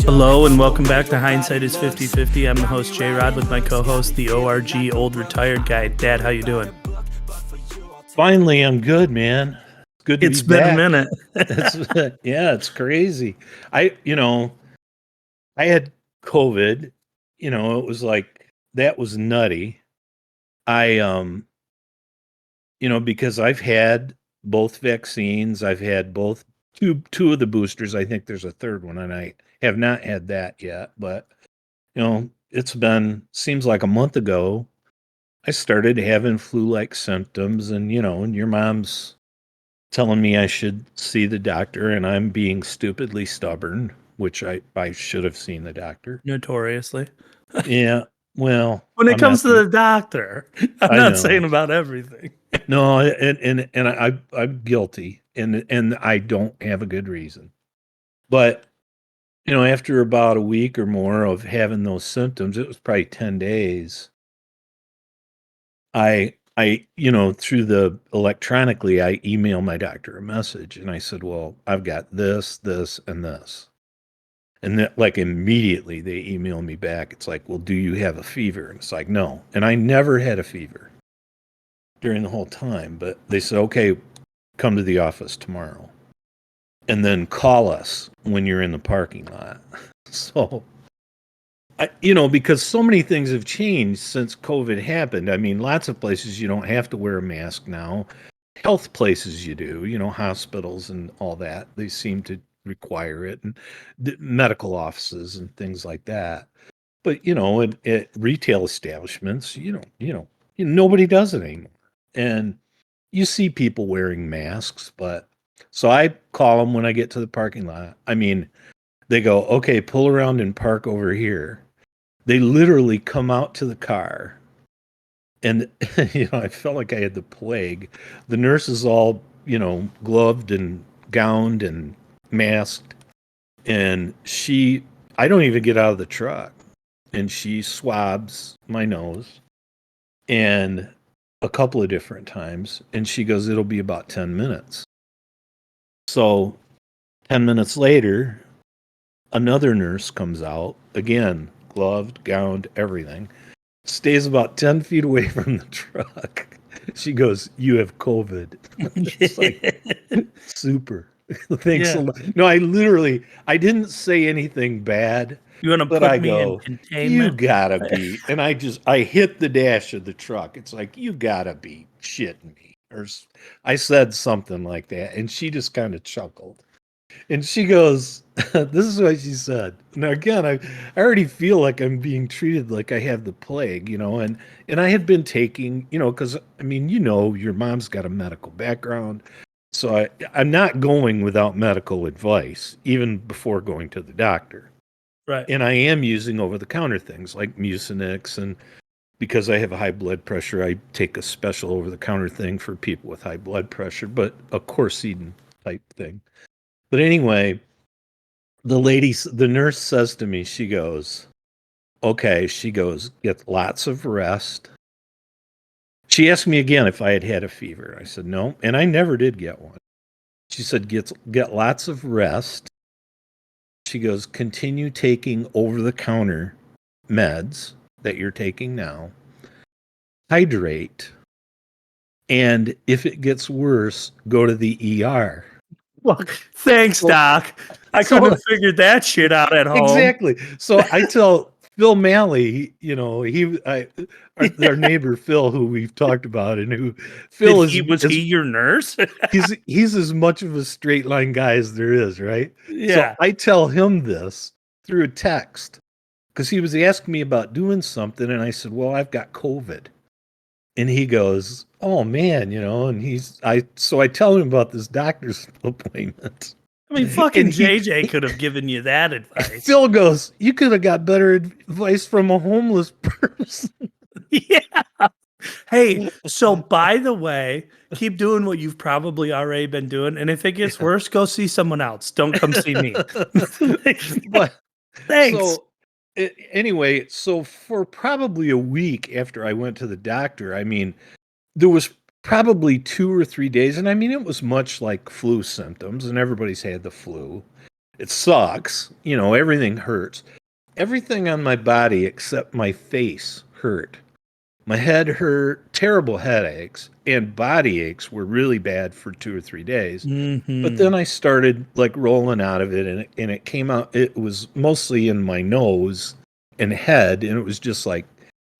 Hello and welcome back to Hindsight is 50/50. I'm the host J-Rod with my co-host, the ORG old retired guy. Dad, how you doing? Finally, I'm good, man. Good to It's be been back. a minute. Yeah, it's crazy. I had COVID. It was like that was nutty. Because I've had both vaccines. I've had both two of the boosters. I think there's a third one, and I have not had that yet. But seems like a month ago, I started having flu-like symptoms, and your mom's telling me I should see the doctor, and I'm being stupidly stubborn, which I should have seen the doctor. Notoriously. Yeah, well, When it I'm comes to not- the doctor, I'm I not know. saying about everything. No, and I'm guilty, and I don't have a good reason. But after about a week or more of having those symptoms, it was probably 10 days. I through the electronically, I email my doctor a message, and I said, well, I've got this, and this. And that, like, immediately they email me back. It's like, well, do you have a fever? And it's like, no. And I never had a fever during the whole time, but they said, okay, come to the office tomorrow and then call us when you're in the parking lot. So, because so many things have changed since COVID happened. I mean, lots of places you don't have to wear a mask now. Health places you do, hospitals and all that. They seem to require it, and medical offices and things like that. But, at retail establishments, nobody does it anymore. And you see people wearing masks, but so I call them when I get to the parking lot. I mean, they go, okay, pull around and park over here. They literally come out to the car, and I felt like I had the plague. The nurse is all, gloved and gowned and masked, and I don't even get out of the truck, and she swabs my nose and a couple of different times, and she goes, it'll be about 10 minutes. So 10 minutes later, another nurse comes out, again, gloved, gowned, everything, stays about 10 feet away from the truck. She goes, you have COVID. It's like, super. Thanks a lot. No, I didn't say anything bad. You want to But put I me go, in containment? you gotta be. And I hit the dash of the truck. It's like, you gotta be shitting me. Or I said something like that. And she just kind of chuckled. And she goes, this is what she said. Now, again, I already feel like I'm being treated like I have the plague, and I had been taking, because, I mean, your mom's got a medical background. So I'm not going without medical advice, even before going to the doctor. Right. And I am using over-the-counter things like Mucinex, and because I have a high blood pressure, I take a special over-the-counter thing for people with high blood pressure, but a Corsedin type thing. But anyway, the nurse says to me, she goes, okay, get lots of rest. She asked me again if I had a fever. I said no, and I never did get one. She said, get lots of rest. She goes, continue taking over-the-counter meds that you're taking now. Hydrate. And if it gets worse, go to the ER. Look, thanks, Doc. I couldn't have figured that shit out at home. Exactly. So I tell Phil Malley, our neighbor Phil, who we've talked about, and who Phil was he your nurse? he's as much of a straight line guy as there is, right? Yeah. So I tell him this through a text because he was asking me about doing something, and I said, "Well, I've got COVID," and he goes, "Oh man," and so I tell him about this doctor's appointment. I mean, fucking JJ could have given you that advice. Phil goes, you could have got better advice from a homeless person. Yeah. Hey, so by the way, keep doing what you've probably already been doing, and if it gets Yeah. worse, go see someone else. Don't come see me. Like, But thanks. so anyway, so for probably a week after I went to the doctor, I mean, there was probably 2 or 3 days, and I mean, it was much like flu symptoms, and everybody's had the flu. It sucks, everything hurts. Everything on my body except my face hurt. My head hurt, terrible headaches, and body aches were really bad for 2 or 3 days. But Mhm. then I started like rolling out of it, and it came out. It was mostly in my nose and head, and it was just like,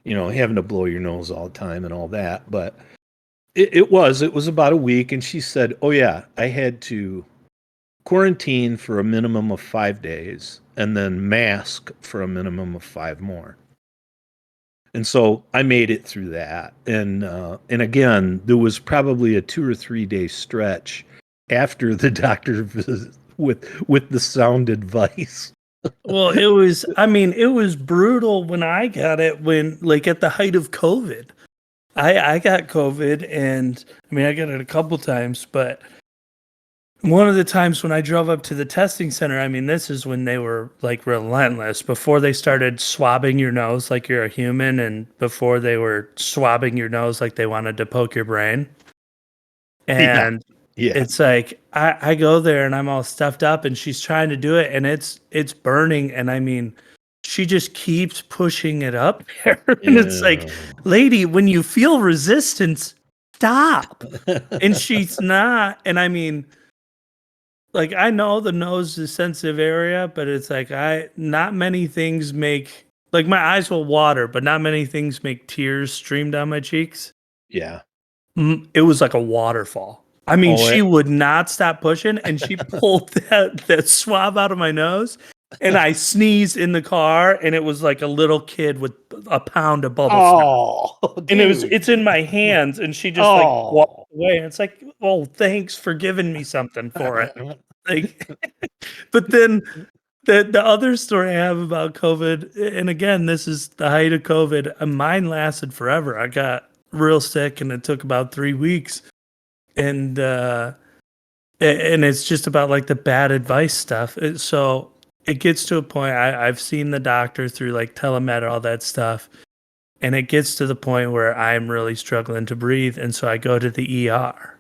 having to blow your nose all the time and all that. But it was about a week, and she said, "Oh yeah, I had to quarantine for a minimum of 5 days, and then mask for a minimum of 5 more." And so I made it through that, and again, there was probably a 2 or 3 day stretch after the doctor visit with the sound advice. Well, it was brutal when I got it when like at the height of COVID. I got COVID and I got it a couple times, but one of the times when I drove up to the testing center, this is when they were like relentless before they started swabbing your nose like you're a human and before they were swabbing your nose like they wanted to poke your brain. Yeah, And yeah, it's like I go there and I'm all stuffed up and she's trying to do it and it's burning and she just keeps pushing it up there and it's like, yeah. lady, when you feel resistance, stop. And she's not. And like I know the nose is a sensitive area, but it's like not many things make like my eyes will water, but not many things make tears stream down my cheeks. Yeah. It was like a waterfall. Oh, She would not stop pushing, and she pulled that swab out of my nose, and I sneezed in the car, and it was like a little kid with a pound of bubble snot, oh, and dude. it's in my hands, and she just like walked Oh. away, and it's like, oh, thanks for giving me something for it, like. But then the other story I have about COVID, and again, this is the height of COVID. Mine lasted forever. I got real sick, and it took about 3 weeks. And it's just about like the bad advice stuff. So it gets to a point. I've seen the doctor through like telemed, all that stuff, and it gets to the point where I'm really struggling to breathe, and so I go to the ER.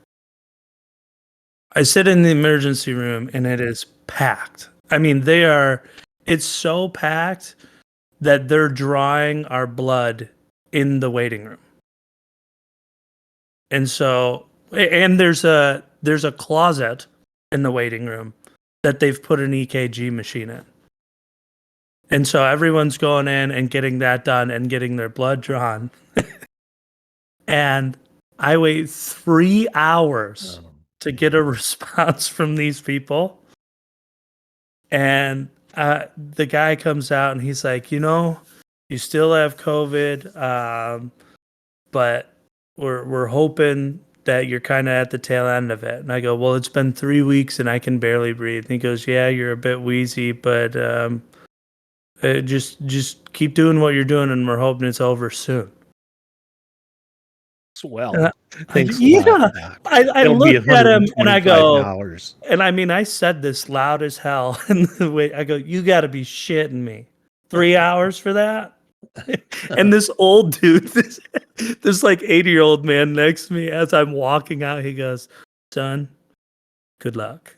I sit in the emergency room, and it is packed. They are. It's so packed that they're drawing our blood in the waiting room. And so, and there's a closet in the waiting room that they've put an EKG machine in. And so everyone's going in and getting that done and getting their blood drawn. And I wait 3 hours to get a response from these people. And the guy comes out and he's like, you still have COVID, but we're hoping that you're kind of at the tail end of it. And I go, well, it's been 3 weeks and I can barely breathe. And he goes, yeah, you're a bit wheezy, but just keep doing what you're doing, and we're hoping it's over soon. And Well, thanks a lot, Doc. I That'll be looked at him and I go, $125. and I said this loud as hell. And the way I go, you got to be shitting me. 3 hours for that? And this old dude, this like 80-year-old man next to me, as I'm walking out, he goes, son, good luck.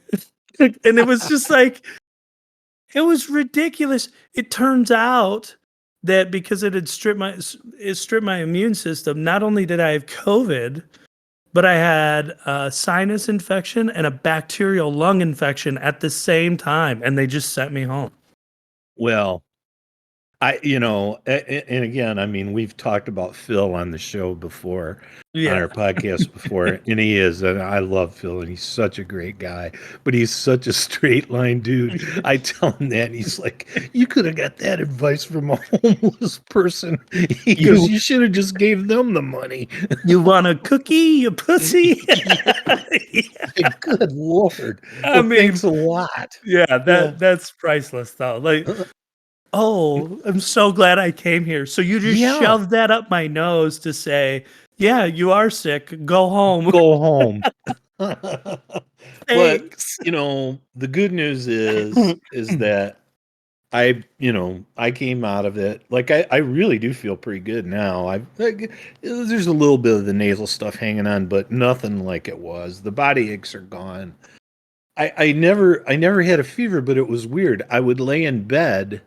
And it was just like, it was ridiculous. It turns out that because it stripped my immune system, not only did I have COVID, but I had a sinus infection and a bacterial lung infection at the same time, and they just sent me home. Well, and again, we've talked about Phil on the show before, on our podcast before, and and I love Phil, and he's such a great guy, but he's such a straight line dude. I tell him that, and he's like, you could have got that advice from a homeless person. He goes, you should have just gave them the money. You want a cookie, you pussy? Good Lord. Thanks a lot. Yeah, that's priceless though. Like, oh, I'm so glad I came here. So you just Yeah, shoved that up my nose to say, yeah, you are sick. Go home. go home. But, Thanks. the good news is that I came out of it. Like, I really do feel pretty good now. There's a little bit of the nasal stuff hanging on, but nothing like it was. The body aches are gone. I never had a fever, but it was weird. I would lay in bed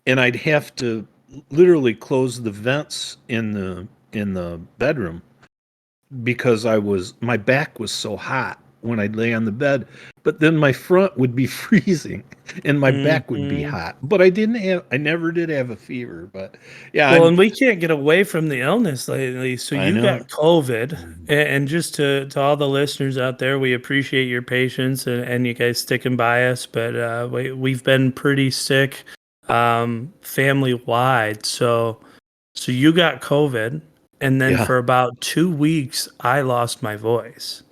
and I'd have to literally close the vents in the bedroom because my back was so hot when I'd lay on the bed, but then my front would be freezing and my back would be Mhm. hot. But I never did have a fever, but yeah, Well, and we can't get away from the illness lately. So I you know. got COVID, Mhm. and just to all the listeners out there, we appreciate your patience and you guys sticking by us. But we've been pretty sick, family wide. So you got COVID, and then Yeah. for about 2 weeks, I lost my voice,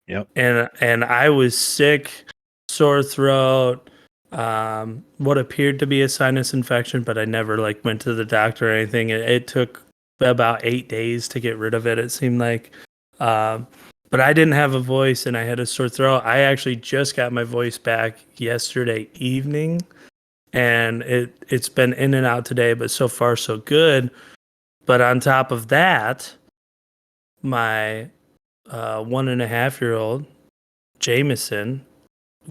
Yep. and I was sick, sore throat, what appeared to be a sinus infection, but I never like went to the doctor or anything. It took about 8 days to get rid of it. It seemed like, um, but I didn't have a voice and I had a sore throat. I actually just got my voice back yesterday evening, and it's been in and out today, but so far so good. But on top of that, my 1.5-year-old Jameson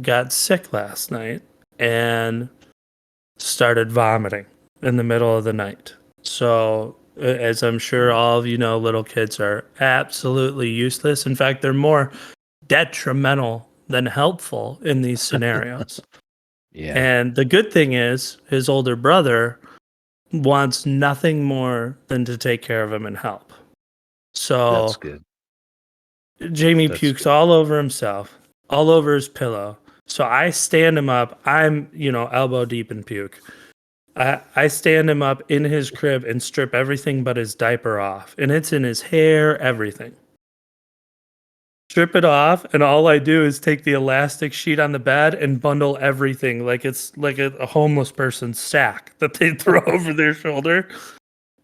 got sick last night and started vomiting in the middle of the night. So, as I'm sure all of you know, little kids are absolutely useless. In fact, they're more detrimental than helpful in these scenarios. Yeah. And the good thing is, his older brother wants nothing more than to take care of him and help. That's So, good. Jamie That's pukes good. all over himself, all over his pillow. So I stand him up. I'm, elbow deep in puke. I stand him up in his crib and strip everything but his diaper off. And it's in his hair, everything. Strip it off, and all I do is take the elastic sheet on the bed and bundle everything like it's like a homeless person's sack that they throw over their shoulder.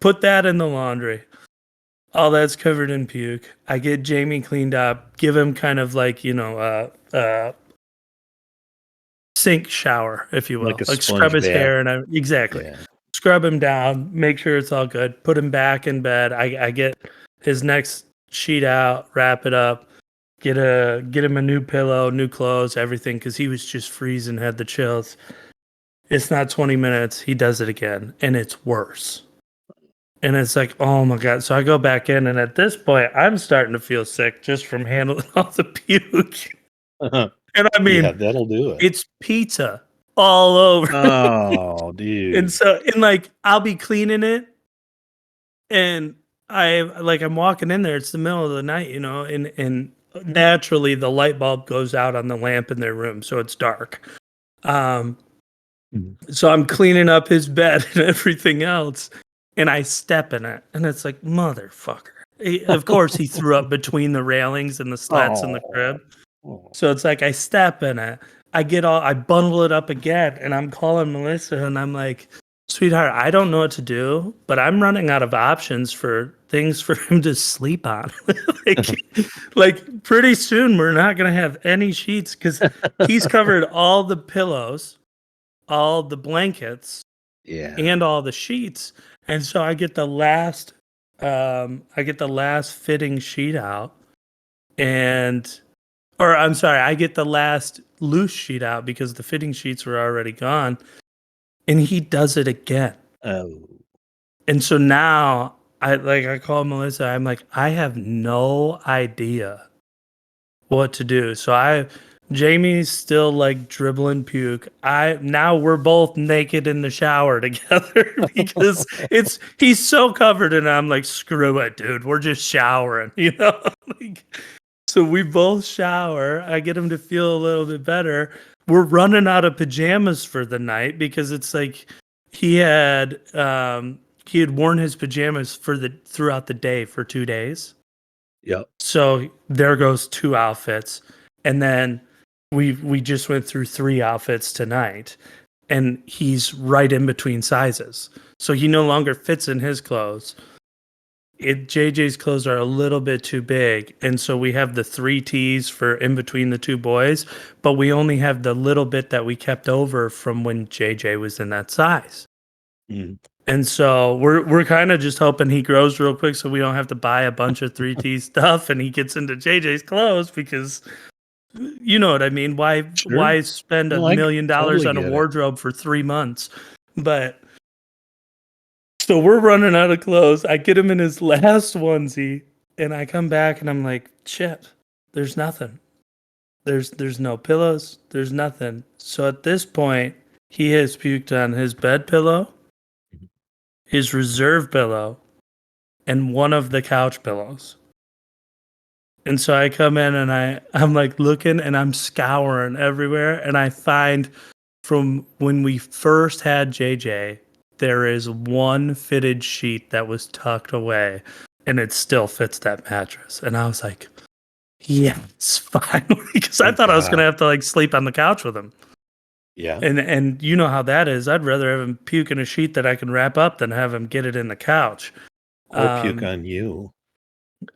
Put that in the laundry. All that's covered in puke. I get Jamie cleaned up, give him kind of like, sink shower, if you Like will. a Like scrub sponge his bath. hair and exactly. Yeah. Scrub him down, make sure it's all good, put him back in bed. I get his next sheet out, wrap it up, get him a new pillow, new clothes, everything, because he was just freezing, had the chills. It's not 20 minutes, he does it again, and it's worse. And it's like, oh my God. So I go back in, and at this point, I'm starting to feel sick just from handling all the puke. And I Yeah, mean, that'll do it. it's pizza all over. Oh, And dude. so, and like, I'll be cleaning it, and I'm walking in there. It's the middle of the night, and naturally the light bulb goes out on the lamp in their room, so it's dark. Um, Mhm. so I'm cleaning up his bed and everything else, and I step in it, and it's like motherfucker. Of course, he threw up between the railings and the slats in the Oh. crib. So it's like I step in it. I bundle it up again, and I'm calling Melissa, and I'm like, sweetheart, I don't know what to do, but I'm running out of options for things for him to sleep on. like, like pretty soon we're not gonna have any sheets because he's covered all the pillows, all the blankets, Yeah. and all the sheets. And so I get the last fitting sheet out, and or I'm sorry, I get the last loose sheet out because the fitting sheets were already gone, and he does it again. Oh. And so now I call Melissa, I'm like, I have no idea what to do. Jamie's still like dribbling puke. Now we're both naked in the shower together because he's so covered, and I'm like, screw it, dude. We're just showering, like, so we both shower. I get him to feel a little bit better. We're running out of pajamas for the night because it's like he had he had worn his pajamas throughout the day for 2 days. Yep. So there goes two outfits. And then we just went through three outfits tonight. and he's right in between sizes. So he no longer fits in his clothes. JJ's clothes are a little bit too big, and so we have the 3Ts for in between the two boys, but we only have the little bit that we kept over from when JJ was in that size. Mm. And so we're kind of just hoping he grows real quick so we don't have to buy a bunch of 3T stuff and he gets into JJ's clothes, because you know what I mean? Why Sure. spend $1 No, I million totally on a get it. wardrobe for 3 months? But so we're running out of clothes. I get him in his last onesie, and I come back and I'm like, shit, there's nothing. There's no pillows. There's nothing. So at this point, he has puked on his bed pillow, his reserve pillow, and one of the couch pillows. And so I come in and I'm like looking and I'm scouring everywhere, and I find from when we first had JJ, there is one fitted sheet that was tucked away and it still fits that mattress. And I was like, yes, finally, because I Thank thought I was God. gonna have to like sleep on the couch with him. Yeah. And you know how that is. I'd rather have him puke in a sheet that I can wrap up than have him get it in the couch. Or puke on you.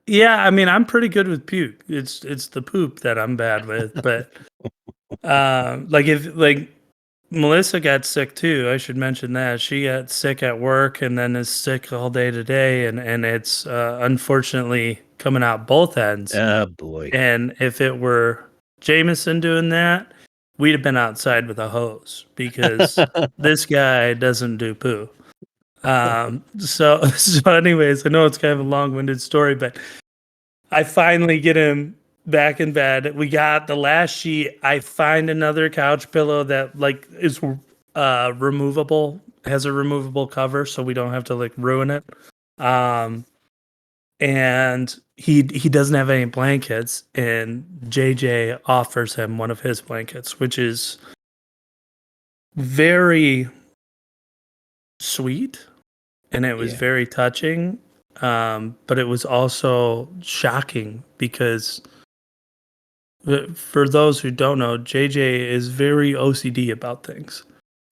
Yeah, I mean, I'm pretty good with puke. It's the poop that I'm bad with. But like if like Melissa got sick too, I should mention that she got sick at work and then is sick all day today, and it's unfortunately coming out both ends. Oh boy. And if it were Jameson doing that, we'd have been outside with a hose, because this guy doesn't do poo. So anyways, I know it's kind of a long-winded story, but I finally get him back in bed. We got the last sheet. I find another couch pillow that like is removable, has a removable cover, so we don't have to like ruin it. And he doesn't have any blankets, and JJ offers him one of his blankets, which is very sweet, and it was Yeah. very touching. But it was also shocking because for those who don't know, JJ is very OCD about things.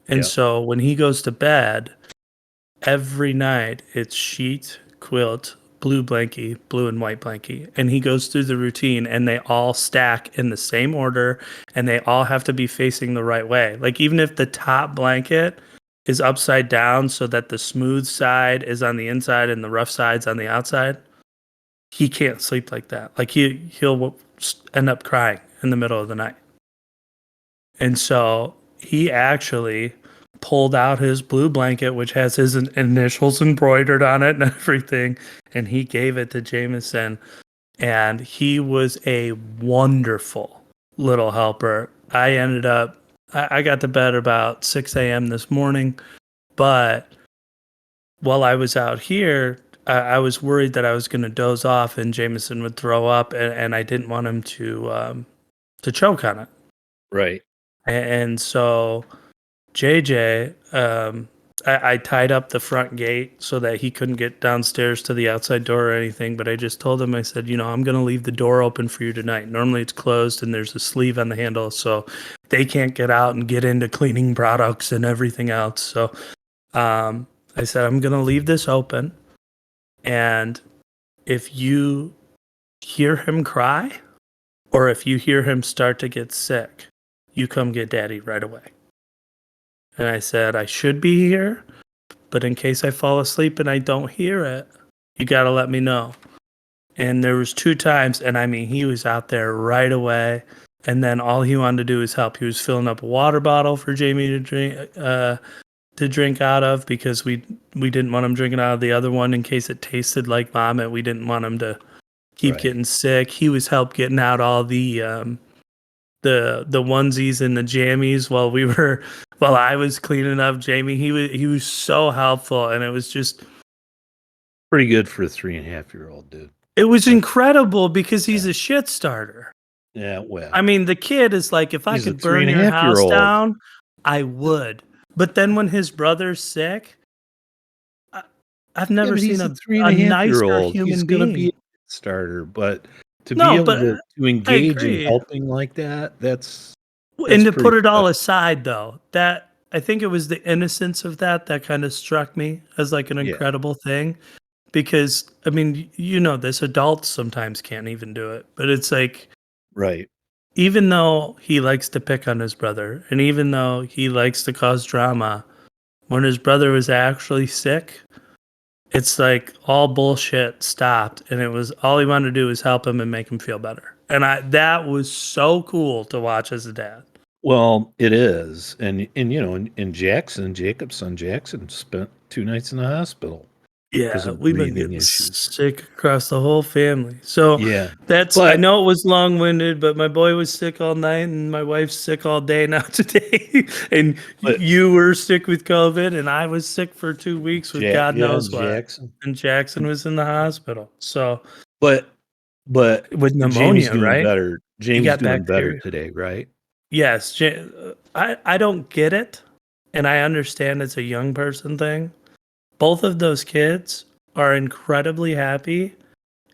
And Yeah. so when he goes to bed, every night it's sheet, quilt, blue blankie, blue and white blankie. And he goes through the routine and they all stack in the same order and they all have to be facing the right way. Like even if the top blanket is upside down so that the smooth side is on the inside and the rough side's on the outside, he can't sleep like that. Like he'll end up crying in the middle of the night. And so he actually pulled out his blue blanket, which has his initials embroidered on it and everything, and he gave it to Jameson. And he was a wonderful little helper. I got to bed about 6 a.m. this morning, but while I was out here, I was worried that I was going to doze off and Jameson would throw up, and I didn't want him to choke on it. Right. And so JJ, I tied up the front gate so that he couldn't get downstairs to the outside door or anything. But I just told him, I said, I'm going to leave the door open for you tonight. Normally it's closed and there's a sleeve on the handle, so they can't get out and get into cleaning products and everything else. So I said, I'm going to leave this open. And if you hear him cry or if you hear him start to get sick, you come get daddy right away. And I said, I should be here, but in case I fall asleep and I don't hear it, you got to let me know. And there was 2 times, and I mean, he was out there right away. And then all he wanted to do was help. He was filling up a water bottle for Jamie to drink out of, because we didn't want him drinking out of the other one in case it tasted like vomit. We didn't want him to keep getting sick. He was help getting out all the onesies and the jammies while I was cleaning up Jamie. He was so helpful, and it was just pretty good for a 3.5-year-old dude. It was incredible because he's a shit starter. Yeah, well. I mean, the kid is like, if I could burn your house down, I would. But then when his brother's sick, I've never seen a nicer human He's going to be being. a starter, but to be able to engage in helping like that, that's and to put pretty it all aside, though, that I think it was the innocence of that kind of struck me as like an Yeah, incredible thing because I mean, you know this, adults sometimes can't even do it. But it's like right. even though he likes to pick on his brother and even though he likes to cause drama, when his brother was actually sick, it's like all bullshit stopped and it was all he wanted to do was help him and make him feel better. And I that was so cool to watch as a dad. Well, it is, and you know, in Jackson, Jacob's son Jackson spent 2 nights in the hospital because Yeah, of we've been breathing getting issues. sick across the whole family. So Yeah, that's I but know it was long-winded, but my boy was sick all night and my wife's sick all day now today. And but you were sick with COVID and I was sick for 2 weeks with God Yeah, knows what. Jackson. And Jackson was in the hospital. So But with Jamie's pneumonia, doing right? better. He Jamie's got doing better bacteria. today, right? Yes, I don't get it, and I understand it's a young person thing. Both of those kids are incredibly happy,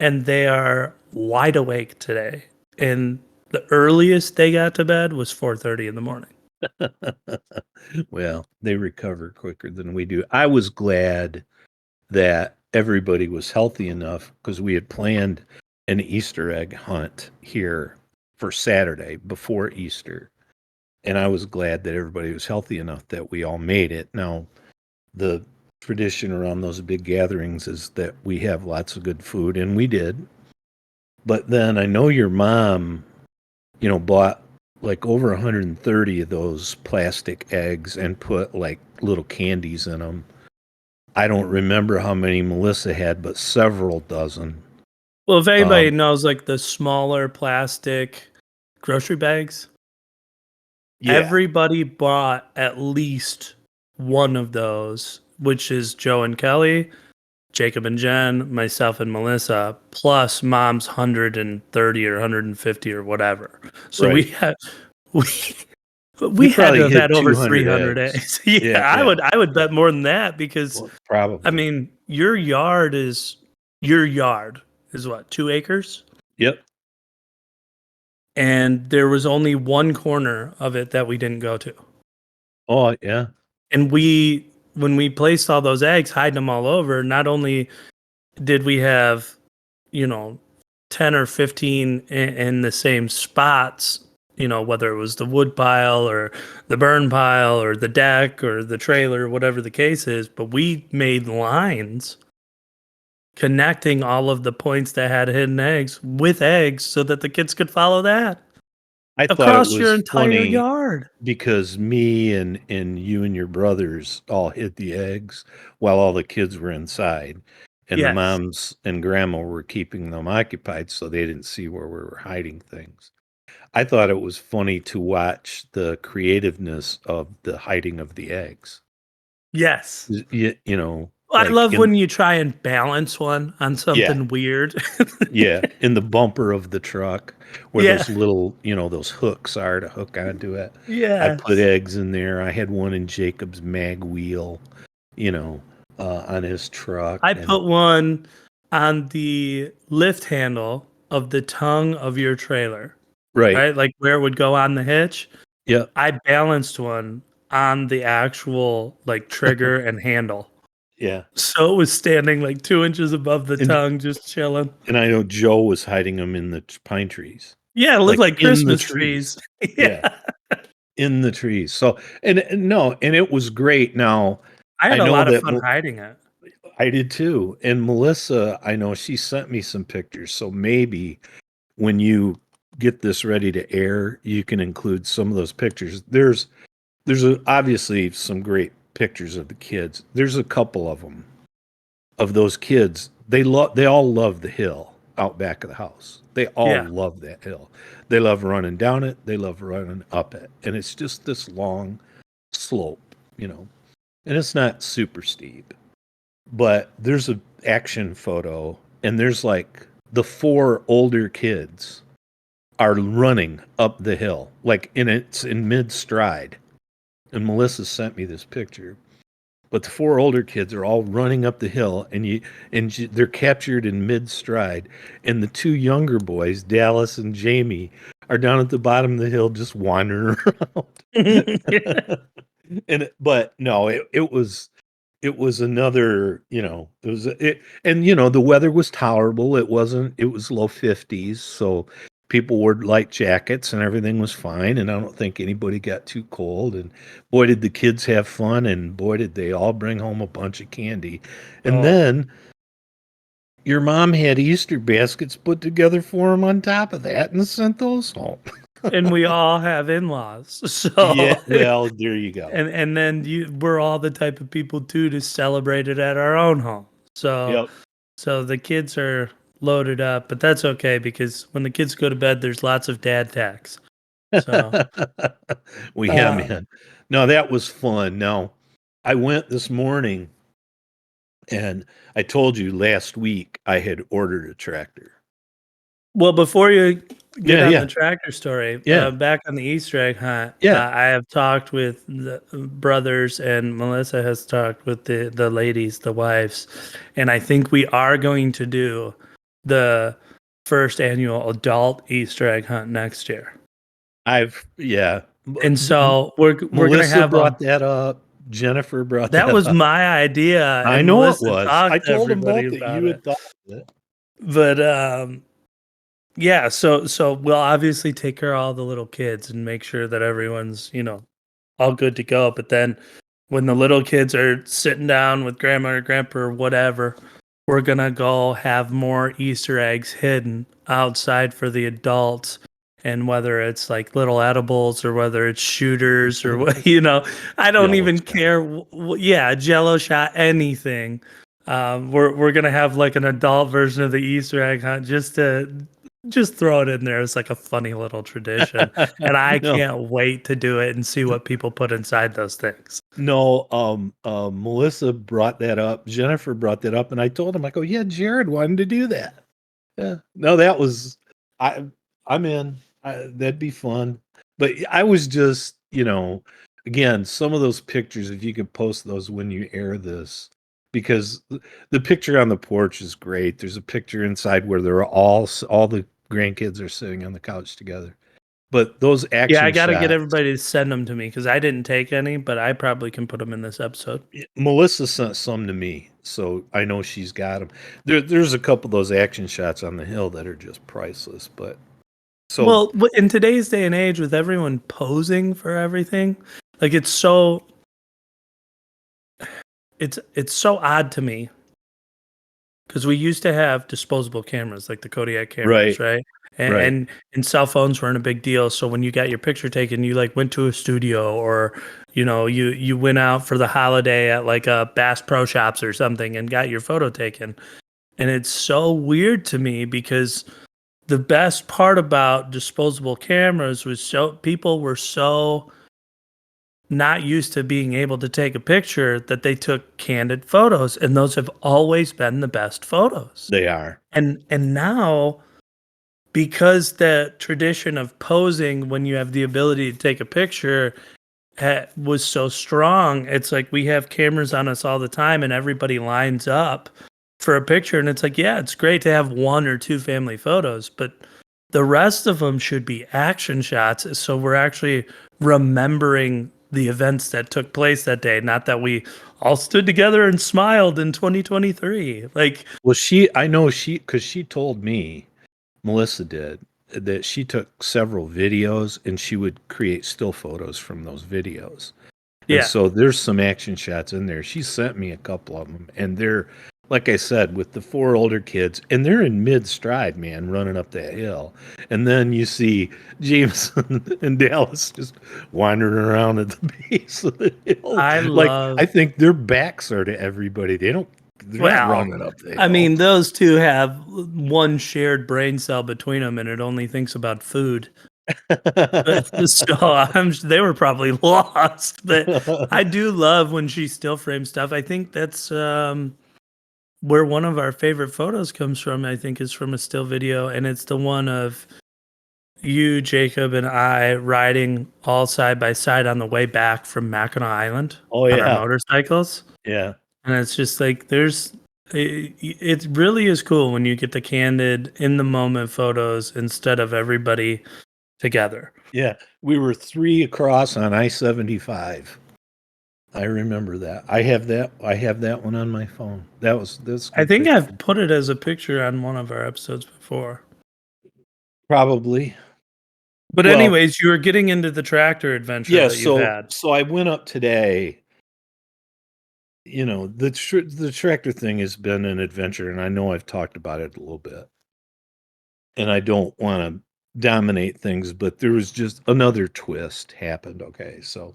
and they are wide awake today. And the earliest they got to bed was 4:30 in the morning. Well, they recover quicker than we do. I was glad that everybody was healthy enough because we had planned an Easter egg hunt here for Saturday before Easter. And I was glad that everybody was healthy enough that we all made it. Now, the tradition around those big gatherings is that we have lots of good food, and we did. But then I know your mom, bought like over 130 of those plastic eggs and put like little candies in them. I don't remember how many Melissa had, but several dozen. Well, if anybody Um, knows like the smaller plastic grocery bags, yeah, everybody bought at least one of those, which is Joe and Kelly, Jacob and Jen, myself and Melissa, plus mom's 130 or 150 or whatever. So we right. had we We we had to probably have had hit over 200 300 eggs. eggs. Yeah, Yeah, I yeah. would bet more than that because Well, I probably. mean, your yard is what, 2 acres? Yep. And there was only one corner of it that we didn't go to. Oh, yeah. And when we placed all those eggs, hiding them all over, not only did we have, you know, 10 or 15 in the same spots, whether it was the wood pile or the burn pile or the deck or the trailer, whatever the case is, but we made lines connecting all of the points that had hidden eggs with eggs so that the kids could follow that I thought it across your was entire funny yard. because me and you and your brothers all hid the eggs while all the kids were inside, and the Yes. moms and grandma were keeping them occupied so they didn't see where we were hiding things. I thought it was funny to watch the creativeness of the hiding of the eggs. Yes. Well, I Like love when you try and balance one on yeah, something weird. yeah, in the bumper of the truck where Yeah. those little, those hooks are to hook onto it. I put Yes. eggs in there. I had one in Jacob's mag wheel, you know, on his truck, I and put one on the lift handle of the tongue of your trailer, right, right? Like where it would go on the hitch. yep, I balanced one on the actual like trigger and handle. yeah. So it was standing like 2 inches above the And tongue, just chilling. and I know Joe was hiding them in the pine trees, Yeah, it looked like like in the Christmas trees. trees. Yeah, Yeah. in the trees. So and no, and it was great. Now I I had a know lot of that fun hiding it. I did too. And Melissa, I know she sent me some pictures. So maybe when you get this ready to air, you can include some of those pictures. Obviously some great pictures of the kids. There's a couple of them of those kids. They all love the hill out back of the house. They all Yeah. love that hill. They love running down it. They love running up it. And it's just this long slope, and it's not super steep. But there's an action photo, and there's like the four older kids are running up the hill, like it's in mid stride. And Melissa sent me this picture. But the four older kids are all running up the hill, they're captured in mid stride. And the two younger boys, Dallas and Jamie, are down at the bottom of the hill just wandering around. But no, it was another, it was and the weather was tolerable. It was low 50s, so people wore light jackets and everything was fine, and I don't think anybody got too cold. And boy, did the kids have fun, and boy, did they all bring home a bunch of candy. And Oh, then your mom had Easter baskets put together for them on top of that and sent those home. and we all have in-laws, Yeah, so well, there you go. and then we're all the type of people too to celebrate it at our own home. So Yep. so the kids are loaded up, but that's okay because when the kids go to bed, there's lots of dad tax. So Well, yeah, uh, man. No, that was fun. Now, I went this morning and I told you last week I had ordered a tractor. well, before you get Yeah, on yeah, the tractor story, yeah, back on the Easter egg hunt, yeah. I have talked with the brothers, and Melissa has talked with the ladies, the wives, and I think we are going to do the first annual adult Easter egg hunt next year. Yeah. And so we're gonna Melissa have a brought that up. Jennifer brought that that was up. my idea, I and know it Melissa was. I talked to told them everybody both that about you it. had thought of it. But yeah, so we'll obviously take care of all the little kids and make sure that everyone's, all good to go. But then when the little kids are sitting down with grandma or grandpa or whatever, we're gonna go have more Easter eggs hidden outside for the adults. And whether it's like little edibles or whether it's shooters or what, I don't Yellow even shot. care. Yeah, Jello shot, anything. We're gonna have like an adult version of the Easter egg hunt just throw it in there as like a funny little tradition. And I No, can't wait to do it and see what people put inside those things. no, Melissa brought that up. Jennifer brought that up, and I told him, I go, yeah, Jared wanted to do that. Yeah. No, that was I I'm in. That'd be fun. But I was just, again, some of those pictures, if you could post those when you air this, because the picture on the porch is great. There's a picture inside where they're all the grandkids are sitting on the couch together. But those Yeah, I action got to get shots, everybody to send them to me because I didn't take any, but I probably can put them in this episode. Melissa sent some to me, so I know she's got them. There's a couple of those action shots on the hill that are just priceless. But so Well, in today's day and age, with everyone posing for everything, like it's so odd to me because we used to have disposable cameras like the Kodiak cameras, right, right? And, right. and cell phones weren't a big deal. So when you got your picture taken, you like went to a studio or you went out for the holiday at like a Bass Pro Shops or something and got your photo taken. And it's so weird to me because the best part about disposable cameras was so people were so not used to being able to take a picture that they took candid photos, and those have always been the best photos. They are. And now, because the tradition of posing when you have the ability to take a picture was so strong, it's like we have cameras on us all the time and everybody lines up for a picture, and it's like, yeah, it's great to have one or two family photos, but the rest of them should be action shots, so we're actually remembering the events that took place that day, not that we all stood together and smiled in 2023. Like, Well, I know because she told me, Melissa did, that she took several videos and she would create still photos from those videos. And yeah. so there's some action shots in there. She sent me a couple of them, and they're, like I said, with the four older kids, and they're in mid stride, man, running up that hill. And then you see Jameson and Dallas just wandering around at the base of the hill. I Like, love I think their backs are to everybody. They're not Well, running up the I hill. mean, those two have one shared brain cell between them, and it only thinks about food. So they were probably lost. But I do love when she still frames stuff. I think that's where one of our favorite photos comes from. I think is from a still video, and it's the one of you, Jacob, and I riding all side by side on the way back from Mackinac Island Oh on our yeah, motorcycles. yeah, And it's just like it really is cool when you get the candid in the moment photos instead of everybody together. yeah. We were three across on I-75. I remember that. I have that. I have that one on my phone. That's a I good think picture. I've put it as a picture on one of our episodes before. Probably. But Well, anyways, you were getting into the tractor adventure yeah. that you've So had. so I went up today. You know, the tractor thing has been an adventure, and I know I've talked about it a little bit. And I don't want to dominate things, but there was just another twist happened. Okay, so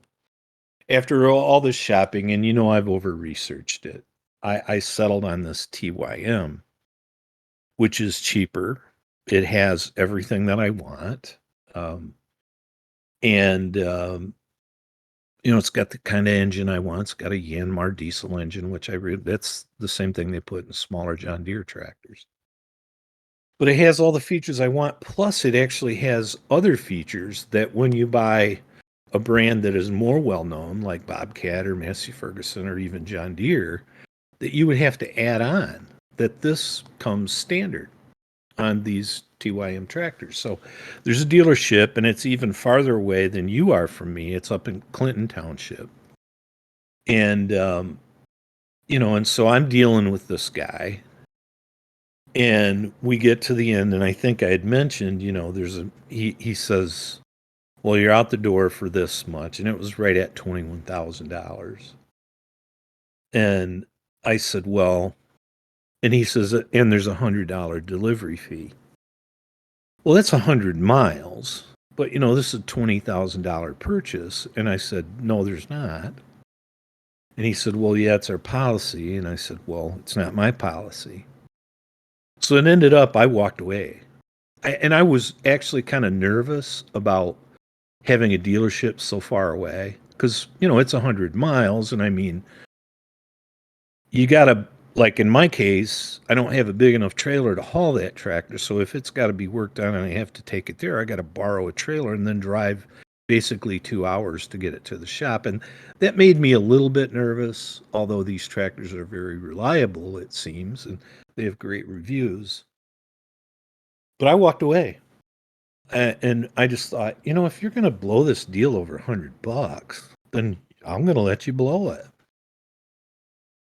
after all this shopping, and I've over researched it, I settled on this TYM, which is cheaper. It has everything that I want. Um, and, it's got the kind of engine I want. It's got a Yanmar diesel engine, which that's the same thing they put in smaller John Deere tractors. But it has all the features I want. Plus, it actually has other features that when you buy a brand that is more well known, like Bobcat or Massey Ferguson or even John Deere, that you would have to add on, that this comes standard on these TYM tractors. So there's a dealership, and it's even farther away than you are from me. It's up in Clinton Township. And, and so I'm dealing with this guy. And we get to the end, and I think I had mentioned, he says, well, you're out the door for this much. And it was right at $21,000. And I said, well, and he says, and there's $100 delivery fee. Well, that's 100 miles, but this is a $20,000 purchase. And I said, no, there's not. And he said, well, yeah, it's our policy. And I said, well, it's not my policy. So it ended up, I walked away. And I was actually kind of nervous about having a dealership so far away because, it's 100 miles. And I mean, you got to, like in my case, I don't have a big enough trailer to haul that tractor. So if it's got to be worked on and I have to take it there, I got to borrow a trailer and then drive basically 2 hours to get it to the shop. And that made me a little bit nervous, although these tractors are very reliable, it seems, and they have great reviews. But I walked away. And I just thought, if you're going to blow this deal over $100, then I'm going to let you blow it. I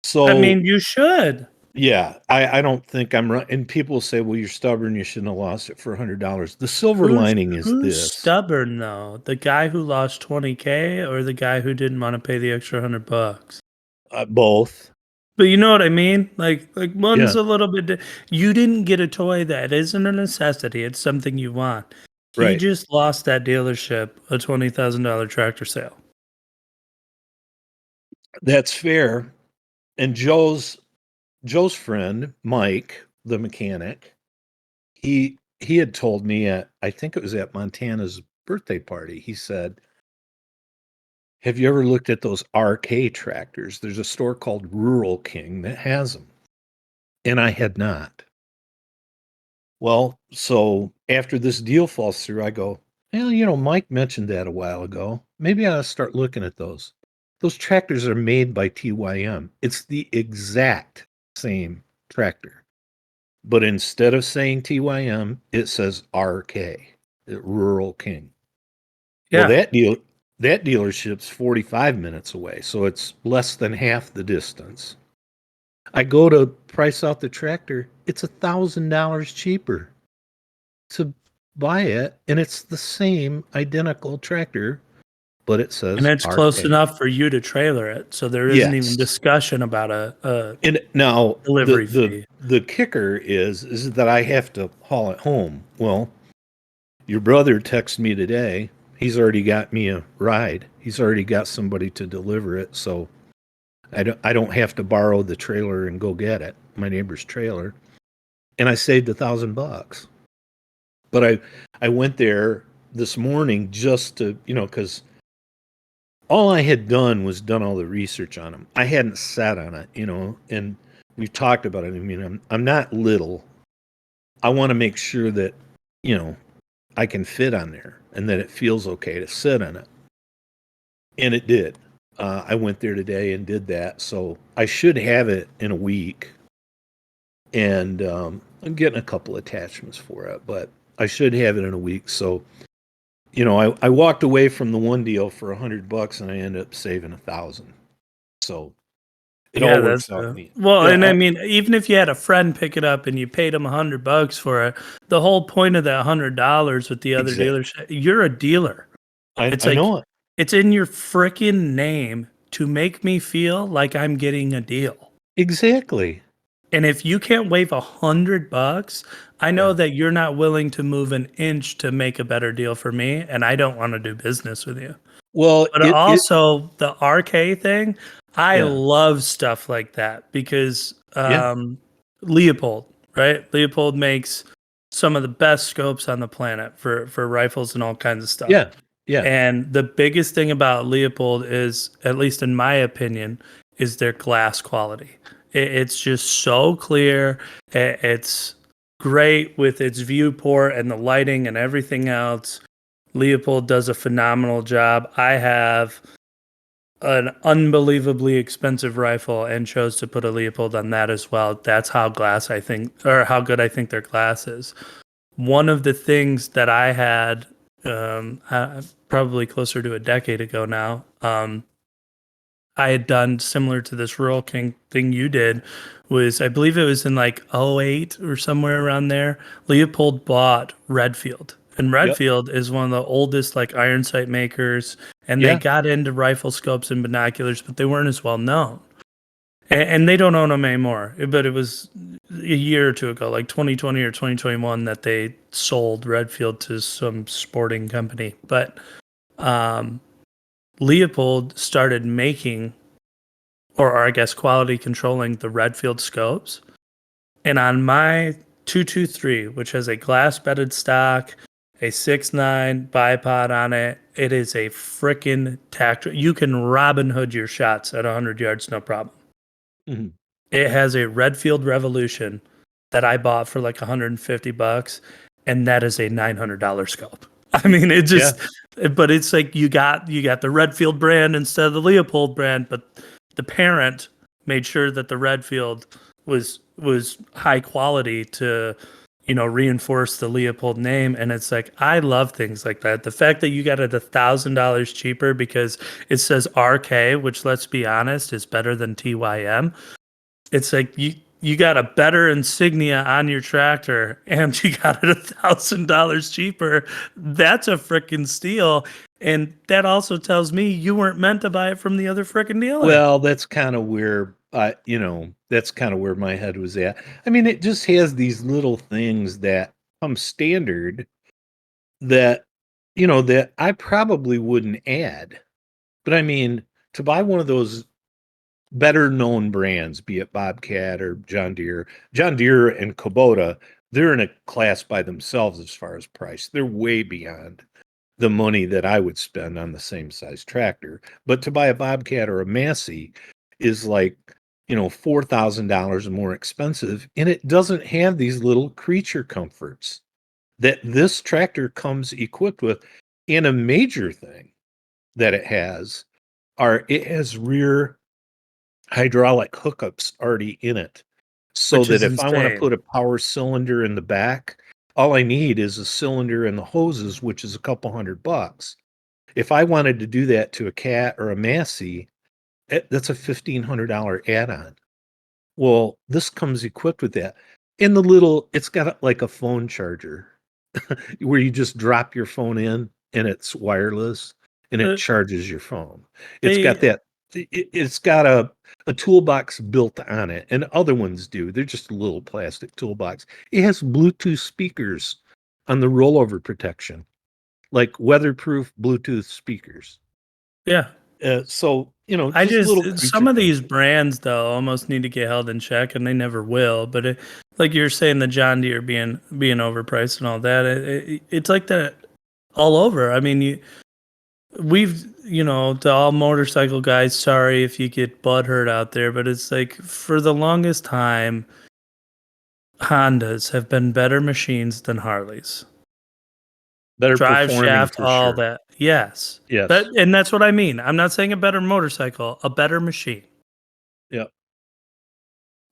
So mean, you should. yeah, I don't think I'm right. And people say, well, you're stubborn. You shouldn't have lost it for $100. The silver Who's lining is who's this. stubborn though? The guy who lost 20K or the guy who didn't want to pay the extra $100? Both. But you know what I mean? Like one's Yeah, a little bit you didn't get a toy that isn't a necessity. It's something you want. He right. just lost that dealership a $20,000 tractor sale. That's fair. And Joe's friend, Mike, the mechanic, he had told me I think it was at Montana's birthday party. He said, have you ever looked at those RK tractors? There's a store called Rural King that has them. And I had not. Well, so after this deal falls through, I go, well, Mike mentioned that a while ago. Maybe I ought to start looking at those. Those tractors are made by TYM. It's the exact same tractor. But instead of saying TYM, it says RK, Rural King. Well, Yeah. that dealership's 45 minutes away, so it's less than half the distance. I go to price out the tractor, it's $1,000 cheaper to buy it, and it's the same identical tractor, but it And says it's close RK. enough for you to trailer it. So there isn't even Yes. discussion about a And now the delivery the fee. the kicker is that I have to haul it home. Well, your brother texted me today. He's already got me a ride. He's already got somebody to deliver it, so I don't have to borrow the trailer and go get it. My neighbor's trailer, and I saved $1,000. But I went there this morning just to because all I had done was done all the research on them. I hadn't sat on it, and we've talked about it. I mean, I'm not little. I want to make sure that you know I can fit on there and that it feels okay to sit on it. And it did. I went there today and did that. So I should have it in a week. And I'm getting a couple attachments for it, but I should have it in a week. So, I walked away from the one deal for $100 and I ended up saving 1,000. So it Yeah, all that's works out neat. well, and I Yeah, mean, even if you had a friend pick it up and you paid him $100 for it, the whole point of that $100 with the other exactly. dealership, you're a dealer. It's I like know it. it's in your freaking name to make me feel like I'm getting a deal. Exactly. And if you can't waive $100, I know Yeah. that you're not willing to move an inch to make a better deal for me, and I don't want to do business with you. Well, But it also the RK thing, I yeah. love stuff like that because Yeah. Leopold, right? Leopold makes some of the best scopes on the planet for rifles and all kinds of stuff. Yeah. Yeah. And the biggest thing about Leopold is, at least in my opinion, is their glass quality. It's just so clear. It's great with its viewport and the lighting and everything else. Leopold does a phenomenal job. I have an unbelievably expensive rifle and chose to put a Leopold on that as well. That's how glass I think, or how good I think their glass is. One of the things that I had, probably closer to a decade ago now, I had done similar to this Rural King thing you did, was I believe it was in like '08 or somewhere around there. Leopold bought Redfield. And Yep. Redfield is one of the oldest like iron sight makers, and they Yeah. got into rifle scopes and binoculars, but they weren't as well known. And they don't own them anymore. But it was a year or two ago, like 2020 or 2021, that they sold Redfield to some sporting company. But um, Leopold started making, or I guess quality controlling, the Redfield scopes. And on my 223, which has a glass bedded stock, a 6.9 bipod on it, it is a freaking tactical. You can Robin Hood your shots at 100 yards, no problem. Mhm. It has a Redfield Revolution that I bought for like $150, and that is a $900 scope. I mean, it Yeah. just, but it's like you got the Redfield brand instead of the Leopold brand, but the parent made sure that the Redfield was high quality to reinforce the Leopold name. And it's like, I love things like that. The fact that you got it $1,000 cheaper because it says RK, which, let's be honest, is better than TYM. It's like you got a better insignia on your tractor and you got it $1,000 cheaper. That's a freaking steal. And that also tells me you weren't meant to buy it from the other freaking dealer. Well, that's kind of where that's kind of where my head was at. I mean, it just has these little things that come standard that that I probably wouldn't add. But I mean, to buy one of those better known brands, be it Bobcat or John Deere and Kubota, they're in a class by themselves as far as price. They're way beyond the money that I would spend on the same size tractor. But to buy a Bobcat or a Massey is like, $4,000 more expensive. And it doesn't have these little creature comforts that this tractor comes equipped with. And a major thing that it has rear hydraulic hookups already in it. So Which that is if I want to insane. put a power cylinder in the back, all I need is a cylinder and the hoses, which is a couple $100. If I wanted to do that to a Cat or a Massey, that's a $1,500 add-on. Well, this comes equipped with that. And it's got like a phone charger where you just drop your phone in and it's wireless and it Uh, charges your phone. It's got they that. It's got a toolbox built on it, and other ones do. They're just a little plastic toolbox. It has Bluetooth speakers on the rollover protection, like weatherproof Bluetooth speakers. yeah. So I just just little creature some of these comforts. brands though almost need to get held in check, and they never will. But like you're saying, the John Deere being overpriced and all that, it's like that all over. I mean, to all motorcycle guys, sorry if you get butthurt out there, but it's like for the longest time, Hondas have been better machines than Harleys. Better Drive performing shaft, for all sure. that. Yes. Yes. And that's what I mean. I'm not saying a better motorcycle, a better machine. Yeah.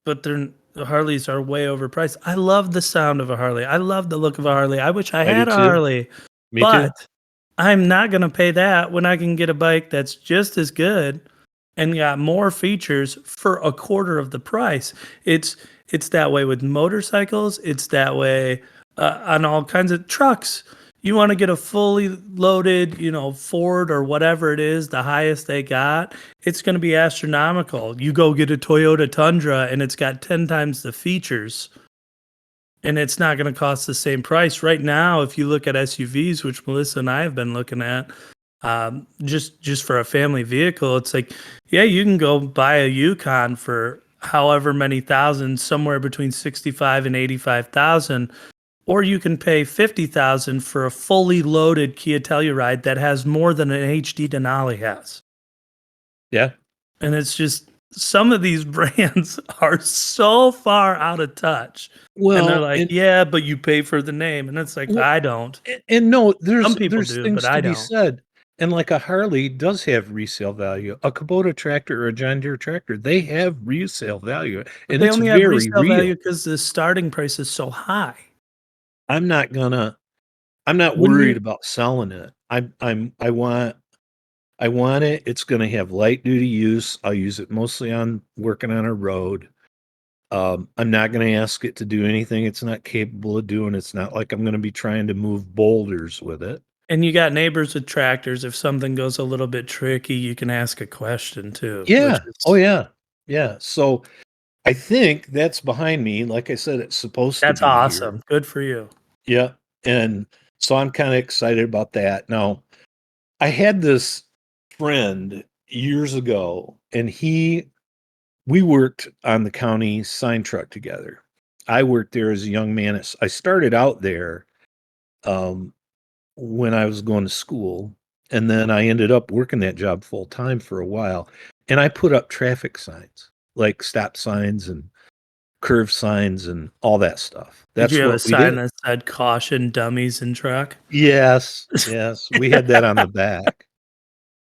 But the Harleys are way overpriced. I love the sound of a Harley. I love the look of a Harley. I wish I I do had a too. Harley, Me but too. I'm not going to pay that when I can get a bike that's just as good and got more features for a quarter of the price. It's that way with motorcycles. It's that way on all kinds of trucks. You want to get a fully loaded, Ford or whatever it is, the highest they got, it's going to be astronomical. You go get a Toyota Tundra and it's got 10 times the features and it's not going to cost the same price. Right now, if you look at SUVs, which Melissa and I have been looking at, just for a family vehicle, it's like, yeah, you can go buy a Yukon for however many thousands, somewhere between 65 and 85,000, or you can pay 50,000 for a fully loaded Kia Telluride that has more than an HD Denali has. Yeah. And it's just some of these brands are so far out of touch. Well, and they're like, yeah, but you pay for the name. And it's like, well, I don't. and no, Some people there's do, but things I to be don't. said. And like a Harley does have resale value. A Kubota tractor or a John Deere tractor, they have resale value, But and they it's only have very resale value real. because the starting price is so high. I'm not When worried you about selling it. I want it. It's going to have light duty use. I'll use it mostly on working on a road. I'm not going to ask it to do anything it's not capable of doing. It's not like I'm going to be trying to move boulders with it. and you got neighbors with tractors. If something goes a little bit tricky, you can ask a question too, which Yeah. Oh is yeah. Yeah. So I think that's behind me. Like I said, it's supposed to that's be here. awesome. Good for you. Yeah. And so I'm kind of excited about that. Now, I had this friend years ago, and we worked on the county sign truck together. I worked there as a young man. I started out there um, when I was going to school, and then I ended up working that job full time for a while. And I put up traffic signs, like stop signs and curve signs and all that stuff. Did you That's have a what we sign did. that said caution dummies in truck? Yes, yes, we had that on the back.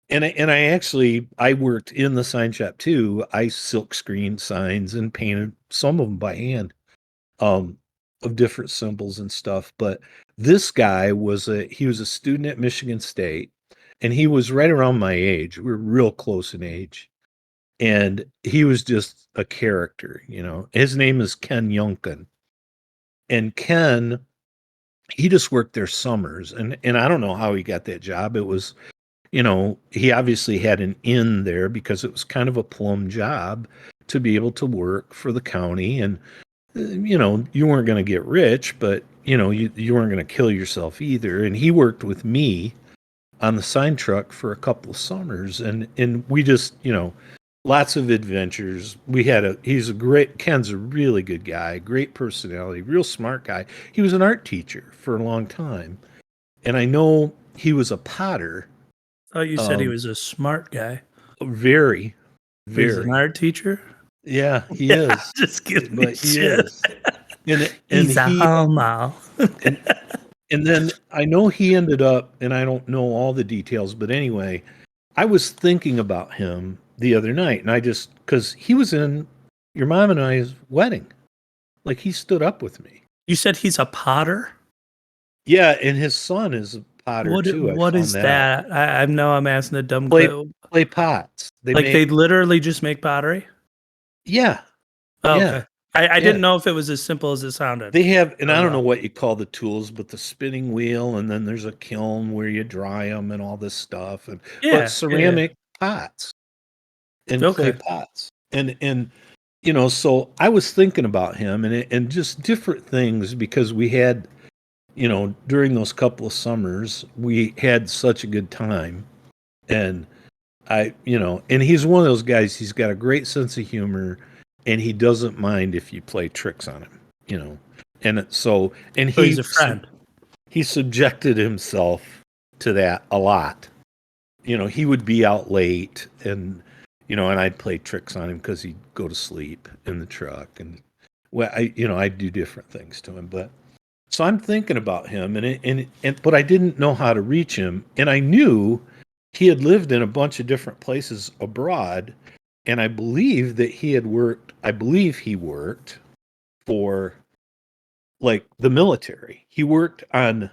And I actually I worked in the sign shop too. I silk screened signs and painted some of them by hand, um, of different symbols and stuff. But this guy he was a student at Michigan State, and he was right around my age. We were real close in age, and he was just a character. His name is Ken Yunkin, and Ken, he just worked there summers, and I don't know how he got that job. It was, he obviously had an in there because it was kind of a plum job to be able to work for the county. And, you weren't going to get rich, but, you weren't going to kill yourself either. And he worked with me on the sign truck for a couple of summers. And we just, lots of adventures. Ken's a really good guy, great personality, real smart guy. He was an art teacher for a long time. And I know he was a potter. Oh, you said he Um, was a smart guy. Very, But he's an very. art teacher? Yeah, he Yeah, is. just give me But he shit. is. And He's a he homo. and and then I know he ended up, and I don't know all the details, but anyway, I was thinking about him the other night, and I just because he was in your mom and I's wedding. Like he stood up with me. You said he's a potter? Yeah, and his son is a potter too. I What found is that out. that? I know I'm asking a dumb Play question. play pots. They Like they make literally just make pottery? yeah, Oh, yeah, okay. I yeah. didn't know if it was as simple as it sounded. They have, and Oh, I don't know well. what you call the tools, but the spinning wheel, and then there's a kiln where you dry them and all this stuff, but Yeah, yeah. ceramic pots and clay Okay. pots, and so I was thinking about him and just different things because we had, during those couple of summers, we had such a good time, and and he's one of those guys. He's got a great sense of humor, and he doesn't mind if you play tricks on him, you know. And So he's a friend. he subjected himself to that a lot. He would be out late, and I'd play tricks on him because he'd go to sleep in the truck, and I'd do different things to him. But so I'm thinking about him, but I didn't know how to reach him, and I knew he had lived in a bunch of different places abroad, and I believe that he had worked. I believe he worked for like the military. He worked on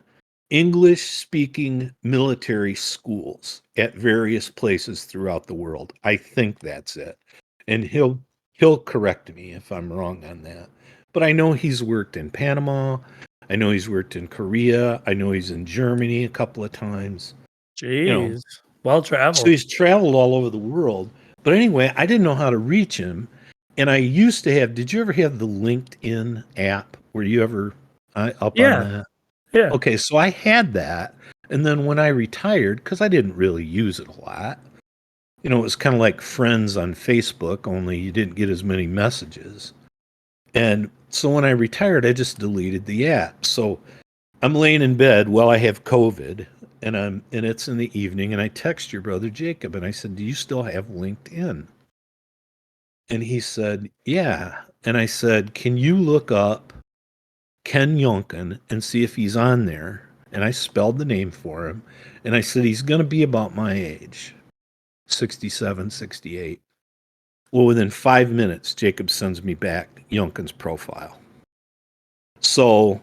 English speaking military schools at various places throughout the world. I think that's it. And he'll correct me if I'm wrong on that. But I know he's worked in Panama. I know he's worked in Korea. I know he's in Germany a couple of times. You know, Jeez. Well so traveled. he's traveled all over the world. But anyway, I didn't know how to reach him. And I used to have, did you ever have the LinkedIn app? Were you ever up on Yeah. that? Yeah. Okay, so I had that. And then when I retired, because I didn't really use it a lot, it was kind of like friends on Facebook, only you didn't get as many messages. And so when I retired, I just deleted the app. So I'm laying in bed while I have COVID, and it's in the evening, and I text your brother Jacob, and I said, "Do you still have LinkedIn?" And he said, "Yeah." And I said, "Can you look up Ken Yonkin and see if he's on there?" And I spelled the name for him, and I said, "He's going to be about my age, 67, 68." Well, within 5 minutes, Jacob sends me back Yonkin's profile. So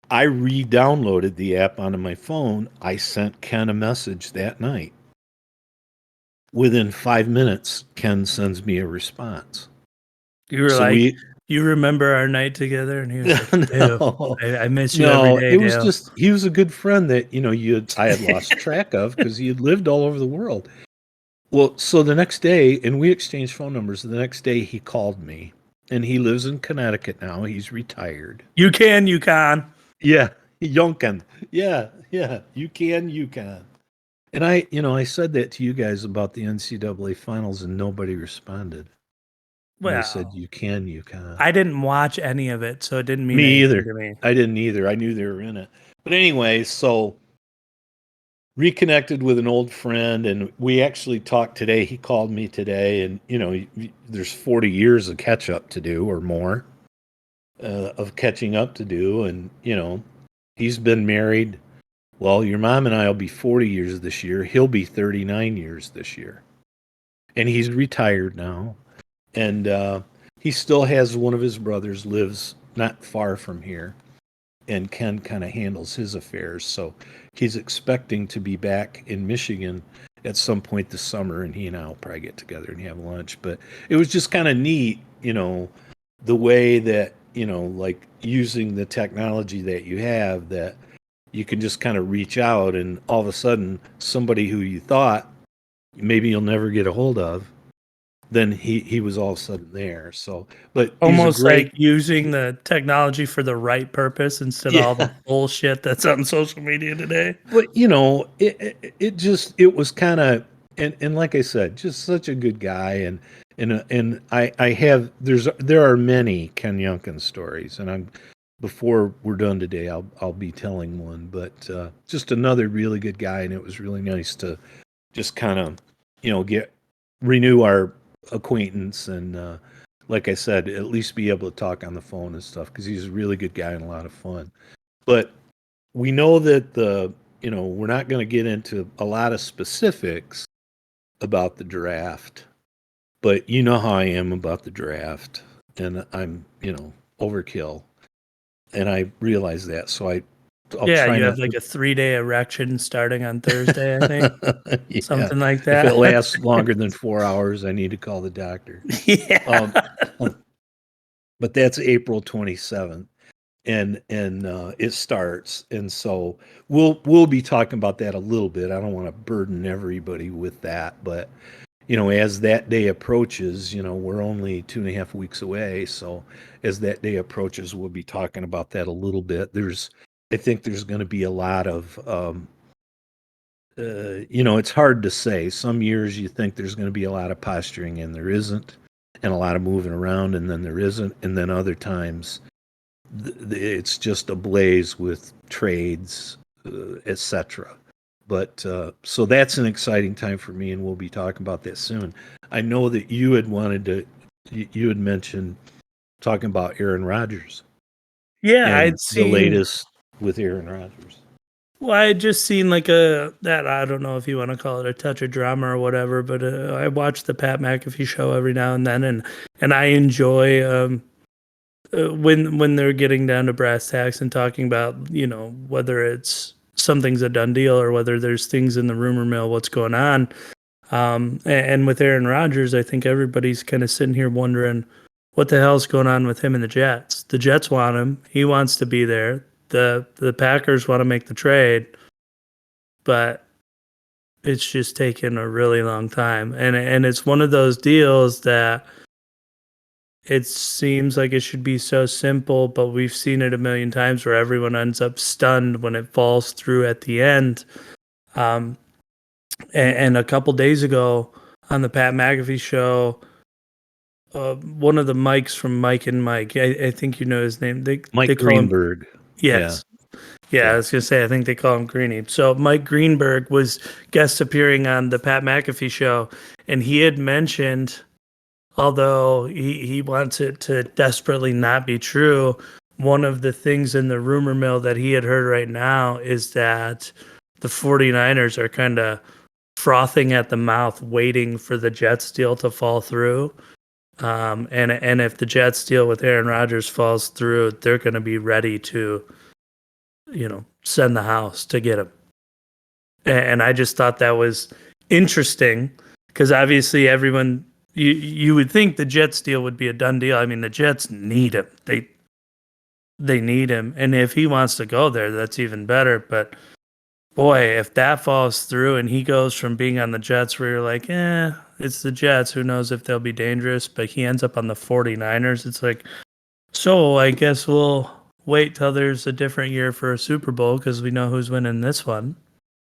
I re-downloaded the app onto my phone. I sent Ken a message that night. Within 5 minutes, Ken sends me a response. You were So like, we you remember our night together? And he was like, "Ew, no, I miss you every no, day, it was Dale." just he was a good friend that I had lost track of because he had lived all over the world. Well, so the next day, and we exchanged phone numbers. The next day, he called me, and he lives in Connecticut now. He's retired. You can. Yeah, Yonkin. Yeah, yeah. You can. And I said that to you guys about the NCAA finals, and nobody responded. And I said, Well, you can. I didn't watch any of it, so it didn't mean Me anything either. to me. I didn't either. I knew they were in it. But anyway, so reconnected with an old friend, and we actually talked today. He called me today, and there's 40 years of catch up to do or more of catching up to do, and he's been married. Well, your mom and I will be 40 years this year. He'll be 39 years this year, and he's retired now. And he still has one of his brothers lives not far from here, and Ken kind of handles his affairs. So he's expecting to be back in Michigan at some point this summer, and he and I will probably get together and have lunch. But it was just kind of neat, the way that, like using the technology that you have, that you can just kind of reach out, and all of a sudden somebody who you thought maybe you'll never get a hold of, then he was all of a sudden there. So, but he's a Almost like great, using the technology for the right purpose instead of all the yeah. bullshit that's on social media today. But it was kind of, and like I said, just such a good guy, and I have there are many Ken Youngkin stories, and I'm before we're done today, I'll be telling one, but just another really good guy, and it was really nice to just kind of get renew our acquaintance, and like I said, at least be able to talk on the phone and stuff, because he's a really good guy and a lot of fun. But we know that we're not going to get into a lot of specifics about the draft, but you know how I am about the draft, and I'm overkill, and I realize that, so I'll Yeah, try you have not like to. a 3-day erection starting on Thursday, I think. Yeah, Something like if it that. lasts longer than 4 hours, I need to call the doctor. Yeah. Um, but that's April 27th, and it starts, and so we'll be talking about that a little bit. I don't want to burden everybody with that, but as that day approaches, we're only 2.5 weeks away. So as that day approaches, we'll be talking about that a little bit. I think there's going to be a lot of it's hard to say. Some years you think there's going to be a lot of posturing, and there isn't, and a lot of moving around, and then there isn't, and then other times it's just ablaze with trades, etc. But so that's an exciting time for me, and we'll be talking about that soon. I know that you had you had mentioned talking about Aaron Rodgers Yeah, and I'd the seen latest with Aaron Rodgers. well, I had just seen like a that I don't know if you want to call it a touch of drama or whatever, but I watch the Pat McAfee show every now and then, and I enjoy when they're getting down to brass tacks and talking about whether it's something's a done deal or whether there's things in the rumor mill, what's going on. And with Aaron Rodgers, I think everybody's kind of sitting here wondering what the hell's going on with him and the Jets. The Jets want him. He wants to be there. The Packers want to make the trade, but it's just taken a really long time. And it's one of those deals that it seems like it should be so simple, but we've seen it a million times where everyone ends up stunned when it falls through at the end. And a couple days ago on the Pat McAfee show, one of the Mikes from Mike and Mike, I think you know his name. They call Greenberg. him. Yes. Yeah, I was gonna say I think they call him Greeny. So Mike Greenberg was guest appearing on the Pat McAfee show, and he had mentioned, although he wants it to desperately not be true, one of the things in the rumor mill that he had heard right now is that the 49ers are kind of frothing at the mouth, waiting for the Jets deal to fall through. And if the Jets deal with Aaron Rodgers falls through, they're going to be ready to, send the house to get him. And I just thought that was interesting because obviously everyone, you would think the Jets deal would be a done deal. I mean, the Jets need him. They need him, and if he wants to go there, that's even better. But boy, if that falls through and he goes from being on the Jets where you're like, it's the Jets, who knows if they'll be dangerous, but he ends up on the 49ers, it's like, so I guess we'll wait till there's a different year for a Super Bowl because we know who's winning this one.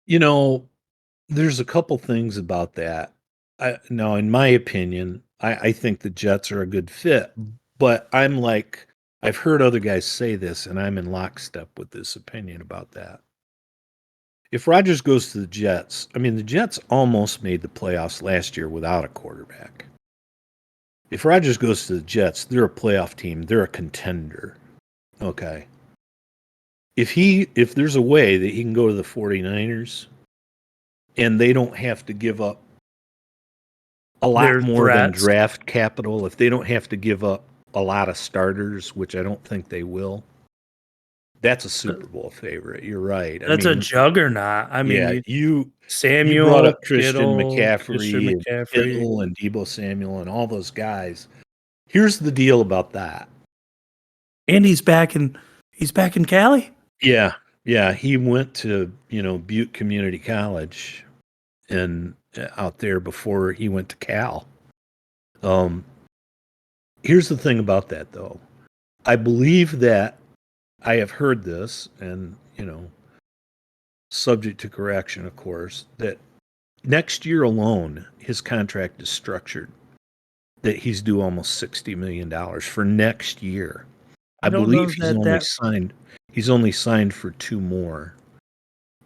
There's a couple things about that. Now, in my opinion, I think the Jets are a good fit, but I'm like, I've heard other guys say this, and I'm in lockstep with this opinion about that. If Rodgers goes to the Jets, I mean, the Jets almost made the playoffs last year without a quarterback. If Rodgers goes to the Jets, they're a playoff team. They're a contender. Okay. If there's a way that he can go to the 49ers and they don't have to give up a lot more than draft capital, if they don't have to give up a lot of starters, which I don't think they will, that's a Super Bowl favorite. You're right. That's a juggernaut. I mean, you brought up Christian McCaffrey and Kittle and Deebo Samuel and all those guys. Here's the deal about that. And he's back in Cali? Yeah. Yeah. He went to, Butte Community College and out there before he went to Cal. Here's the thing about that, though. I believe that I have heard this, and, subject to correction, of course, that next year alone, his contract is structured that he's due almost $60 million for next year. I believe he's only signed for 2 more.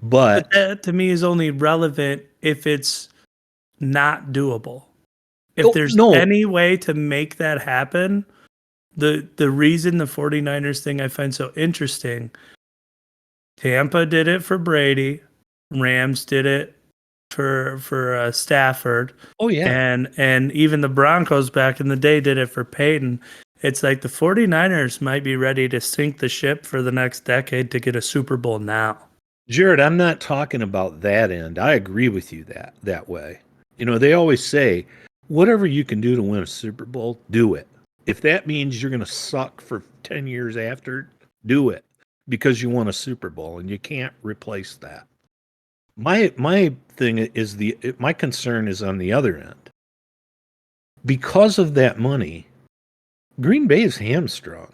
But that to me is only relevant if it's not doable. If there's any way to make that happen, the reason the 49ers thing I find so interesting, Tampa did it for Brady, Rams did it for Stafford. Oh yeah. And even the Broncos back in the day did it for Peyton. It's like the 49ers might be ready to sink the ship for the next decade to get a Super Bowl now. Jared, I'm not talking about that end. I agree with you that way. They always say, whatever you can do to win a Super Bowl, do it. If that means you're going to suck for 10 years after, do it because you won a Super Bowl and you can't replace that. My thing is my concern is on the other end. Because of that money, Green Bay is hamstrung.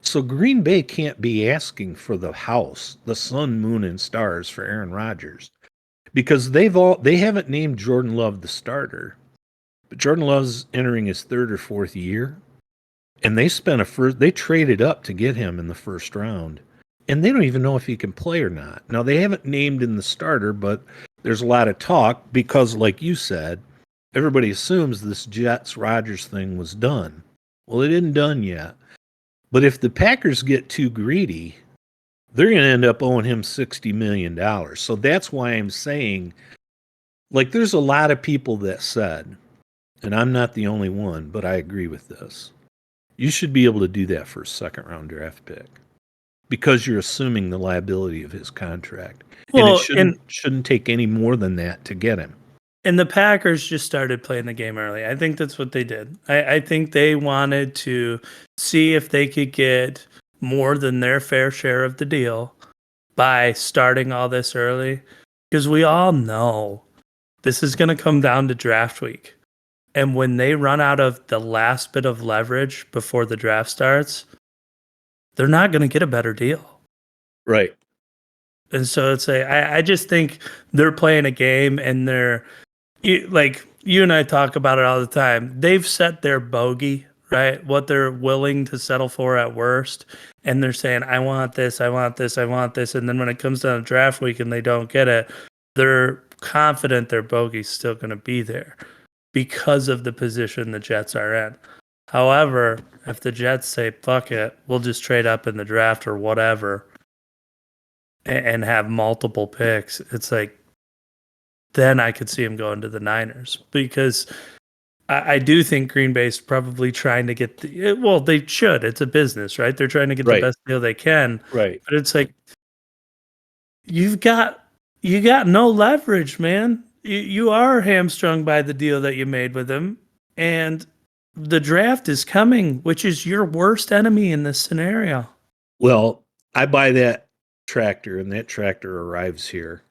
So Green Bay can't be asking for the house, the sun, moon, and stars for Aaron Rodgers because they haven't named Jordan Love the starter. But Jordan Love's entering his 3rd or 4th year, and they traded up to get him in the first round, and they don't even know if he can play or not. Now they haven't named him the starter, but there's a lot of talk because, like you said, everybody assumes this Jets Rodgers thing was done. Well, it isn't done yet. But if the Packers get too greedy, they're going to end up owing him $60 million. So that's why I'm saying, there's a lot of people that said, and I'm not the only one, but I agree with this, you should be able to do that for a 2nd-round draft pick. because you're assuming the liability of his contract. And it Well, shouldn't take any more than that to get him. and the Packers just started playing the game early. I think that's what they did. I think they wanted to see if they could get more than their fair share of the deal by starting all this early. Because we all know this is going to come down to draft week. And when they run out of the last bit of leverage before the draft starts, they're not going to get a better deal. Right. And so I just think they're playing a game and like you and I talk about it all the time. They've set their bogey, right? What they're willing to settle for at worst. And they're saying, I want this, I want this, I want this. And then when it comes down to draft week and they don't get it, they're confident their bogey's still going to be there because of the position the Jets are in. However, if the Jets say, fuck it, we'll just trade up in the draft or whatever and have multiple picks, it's like, then I could see him going to the Niners because I do think Green Bay's probably trying to get well, they should. It's a business, right? They're trying to get the best deal they can. Right. But it's like you got no leverage, man. You are hamstrung by the deal that you made with him, and the draft is coming, which is your worst enemy in this scenario. Well, I buy that tractor, and that tractor arrives here,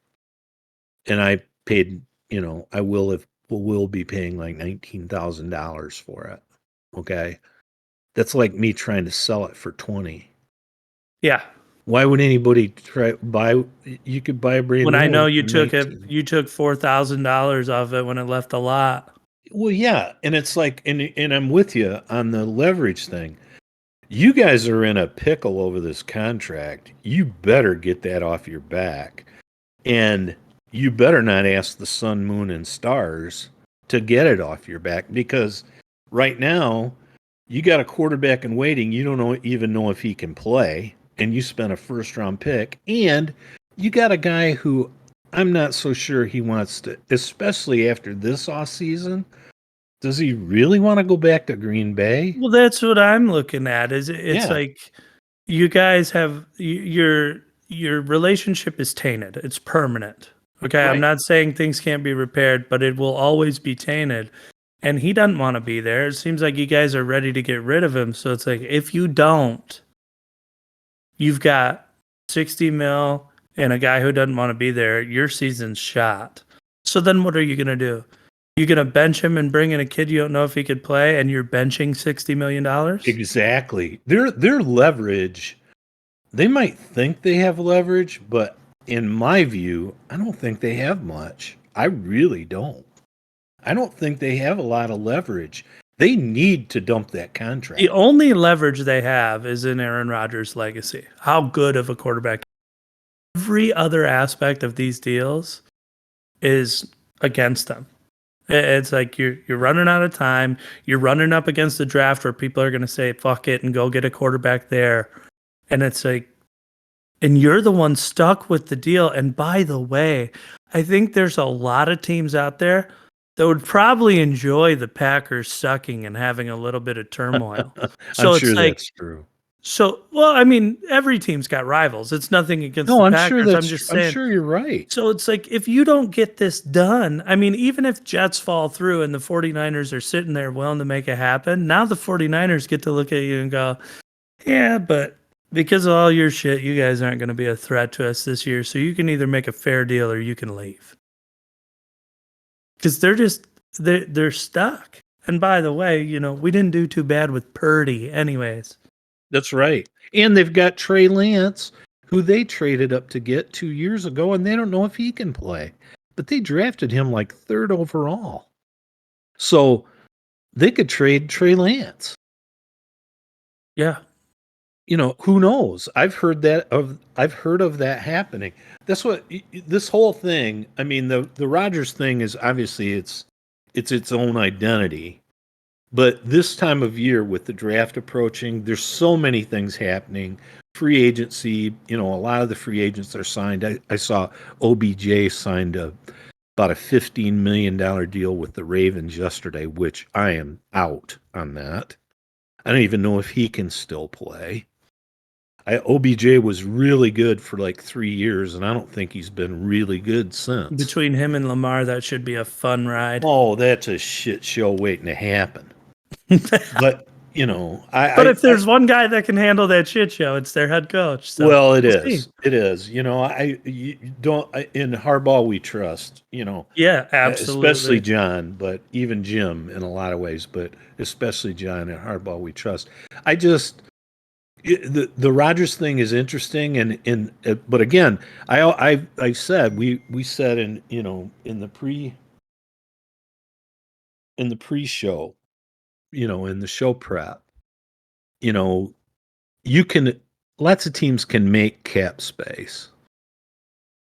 and I paid, I will be paying like $19,000 for it. Okay. That's like me trying to sell it for 20. Yeah. Why would anybody buy? You could buy a brand new when I know one you for took 19. you took $4,000 off it when it left the lot. Well, yeah. And it's like, and I'm with you on the leverage thing. You guys are in a pickle over this contract. You better get that off your back. And you better not ask the sun, moon, and stars to get it off your back, because right now you got a quarterback in waiting. You don't even know if he can play, and you spent a first-round pick, and you got a guy who I'm not so sure he wants to, especially after this offseason. Does he really want to go back to Green Bay? Well, that's what I'm looking at. It's like you guys have your relationship is tainted. It's permanent. Okay, Right. I'm not saying things can't be repaired, but it will always be tainted. And he doesn't want to be there. It seems like you guys are ready to get rid of him. So it's like, if you don't, you've got 60 mil and a guy who doesn't want to be there. Your season's shot. So then what are you going to do? You going to bench him and bring in a kid you don't know if he could play, and you're benching $60 million? Exactly. Their leverage, they might think they have leverage, but in my view, I don't think they have much. I really don't. I don't think they have a lot of leverage. They need to dump that contract. The only leverage they have is in Aaron Rodgers' legacy. How good of a quarterback. Every other aspect of these deals is against them. It's like you're running out of time. You're running up against the draft where people are going to say, fuck it, and go get a quarterback there. And it's like, and you're the one stuck with the deal. And by the way, I think there's a lot of teams out there that would probably enjoy the Packers sucking and having a little bit of turmoil. So I'm sure it's like, that's true. So, well, I mean, every team's got rivals. It's nothing against the I'm Packers. sure I'm just saying. I'm sure you're right. So it's like, if you don't get this done, I mean, even if Jets fall through and the 49ers are sitting there willing to make it happen, now the 49ers get to look at you and go, yeah, but because of all your shit, you guys aren't going to be a threat to us this year. So you can either make a fair deal or you can leave. Because they're stuck. And by the way, we didn't do too bad with Purdy anyways. That's right. And they've got Trey Lance, who they traded up to get 2 years ago, and they don't know if he can play. But they drafted him like 3rd overall. So they could trade Trey Lance. Yeah. Who knows? I've heard of that happening. That's what this whole thing, I mean, the Rodgers thing is obviously it's its own identity. But this time of year with the draft approaching, there's so many things happening. Free agency, a lot of the free agents are signed. I saw OBJ signed about a $15 million deal with the Ravens yesterday, which I am out on that. I don't even know if he can still play. OBJ was really good for like 3 years, and I don't think he's been really good since. Between him and Lamar, that should be a fun ride. Oh, that's a shit show waiting to happen. But you know, But if there's one guy that can handle that shit show, it's their head coach. So well, it we'll is. see. It is. You know, you don't in Harbaugh we trust. You know, Yeah, especially absolutely. John, but even Jim in a lot of ways, but especially John and Harbaugh we trust. I just the Rodgers thing is interesting, and but again, I said we said in the pre show, you know, in the show prep, you know, you can lots of teams can make cap space.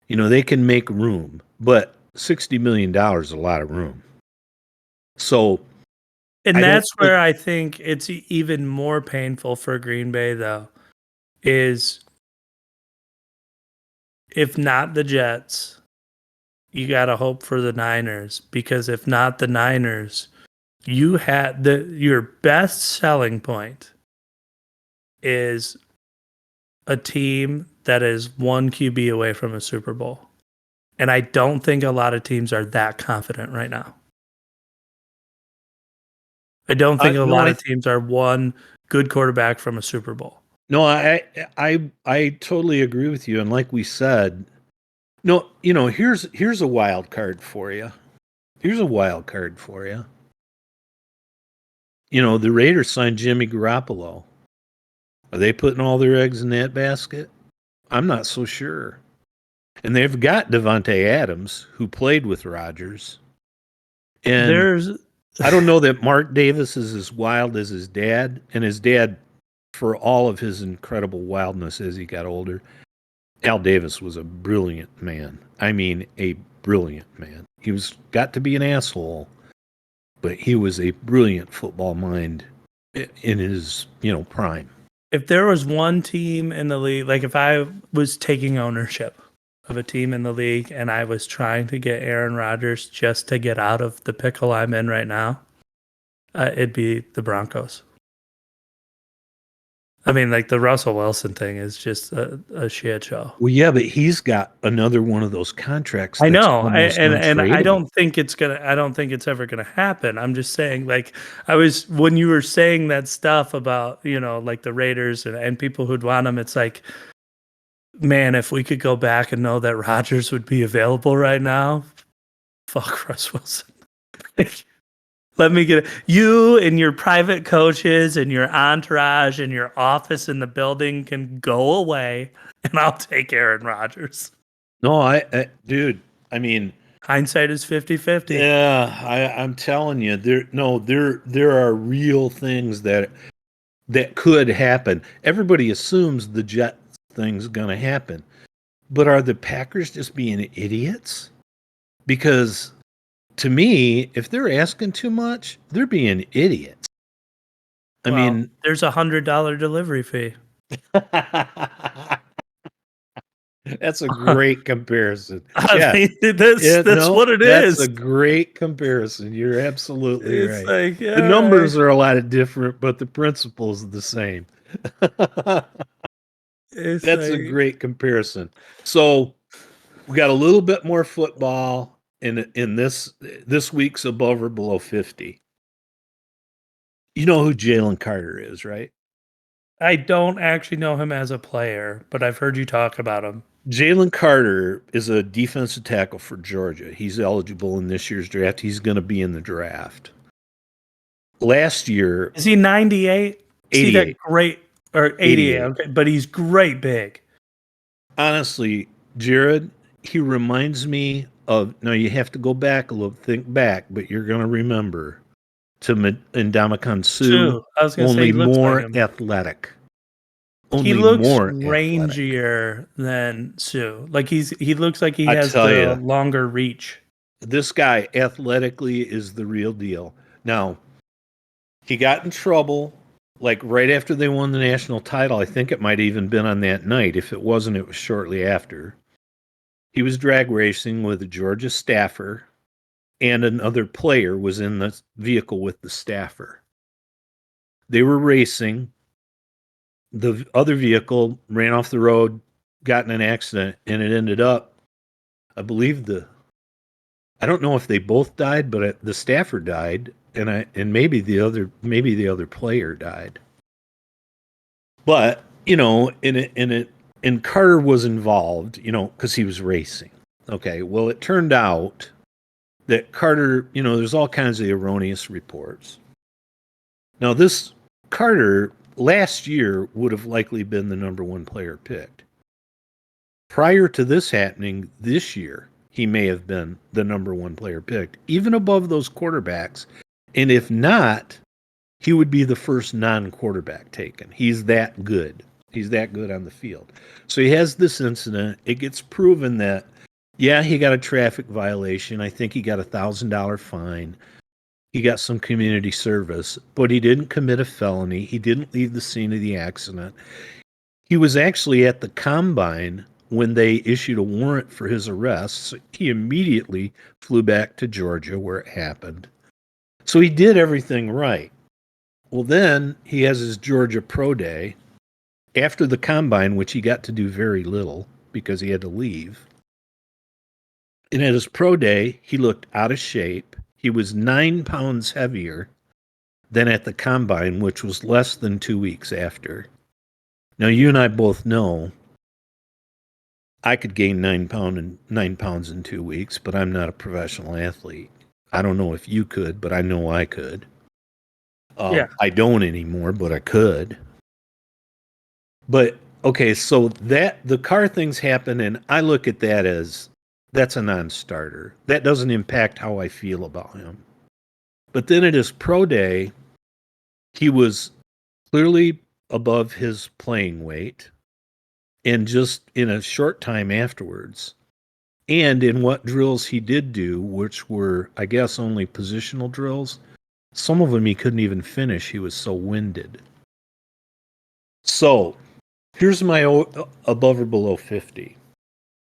You know, they can make room, but $60 million is a lot of room. So And I don't that's think where I think it's even more painful for Green Bay, though, is if not the Jets, you got to hope for the Niners. Because if not the Niners, you had your best selling point is a team that is one QB away from a Super Bowl. And I don't think a lot of teams are that confident right now. I don't think a no, lot of teams are one good quarterback from a Super Bowl. no, I totally agree with you. And like we said, no, you know, here's a wild card for you. Here's a wild card for you. You know, the Raiders signed Jimmy Garoppolo. Are they putting all their eggs in that basket? I'm not so sure. And they've got Devontae Adams, who played with Rodgers. And There's I don't know that Mark Davis is as wild as his dad. And his dad, for all of his incredible wildness as he got older, Al Davis was a brilliant man. I mean, a brilliant man. He was got to be an asshole, but he was a brilliant football mind in his, you know, prime. if there was one team in the league, like if I was taking ownership of a team in the league and I was trying to get Aaron Rodgers just to get out of the pickle I'm in right now, it'd be the Broncos. I mean, like the Russell Wilson thing is just a shit show. Well, yeah, but he's got another one of those contracts I that's know, almost and I untradeable. don't think it's gonna. I don't think it's ever gonna happen. I'm just saying, like I was when you were saying that stuff about like the Raiders and people who'd want them. It's like, man, if we could go back and know that Rodgers would be available right now, fuck Russ Wilson. Let me get it. You and your private coaches and your entourage and your office in the building can go away, and I'll take Aaron Rodgers. No, dude, I mean, Hindsight is 50-50. yeah, I'm telling you, there are real things that could happen. Everybody assumes the Jet thing's going to happen, but are the Packers just being idiots? Because to me, if they're asking too much, they're being idiots. I Well, mean, there's $100 delivery fee. that's a great comparison. I Yeah, mean, that's no, what it that's a is. great comparison. You're absolutely It's right. like, The all right. numbers are a lot of different, but the principle's the same. It's That's a like great comparison. So we got a little bit more football in this week's above or below 50. You know who Jalen Carter is, right? I don't actually know him as a player, but I've heard you talk about him. Jalen Carter is a defensive tackle for Georgia. He's eligible in this year's draft. He's going to be in the draft. Last year, Is he 98? See that 88. great or 88? 88. Okay, but he's great big. Honestly, Jared, he reminds me of, now you have to go back a little, think back, but you're going to remember to Ndamukong Suh, Too. I was gonna say only he looks like more him. athletic. He Only looks more athletic. rangier than Sue. Like he looks like he I has tell the you, longer reach. this guy athletically is the real deal. Now, he got in trouble like right after they won the national title. I think it might have even been on that night. If it wasn't, it was shortly after. He was drag racing with a Georgia staffer, and another player was in the vehicle with the staffer. They were racing, the other vehicle ran off the road, got in an accident, and it ended up, I believe I don't know if they both died, but the staffer died, and maybe the other player died. But and Carter was involved, because he was racing. Okay, well, it turned out that Carter, there's all kinds of erroneous reports. Now, this Carter last year would have likely been the number one player picked. Prior to this happening this year, he may have been the number one player picked, even above those quarterbacks. And if not, he would be the first non-quarterback taken. He's that good. He's that good on the field. So he has this incident. It gets proven that, yeah, he got a traffic violation. I think he got $1,000 fine. He got some community service, but he didn't commit a felony. He didn't leave the scene of the accident. He was actually at the combine when they issued a warrant for his arrest. So he immediately flew back to Georgia where it happened. So he did everything right. Well, then he has his Georgia Pro Day after the combine, which he got to do very little because he had to leave. And at his Pro Day, he looked out of shape. He was 9 pounds heavier than at the combine, which was less than 2 weeks after. Now, you and I both know I could gain 9 pounds in 2 weeks, but I'm not a professional athlete. I don't know if you could, but I know I could. Yeah. I don't anymore, but I could. But okay, so the car things happen, and I look at that as that's a non-starter. That doesn't impact how I feel about him. But then at his pro day, he was clearly above his playing weight, and just in a short time afterwards, and in what drills he did do, which were, I guess, only positional drills, some of them he couldn't even finish. He was so winded. So here's my above or below 50.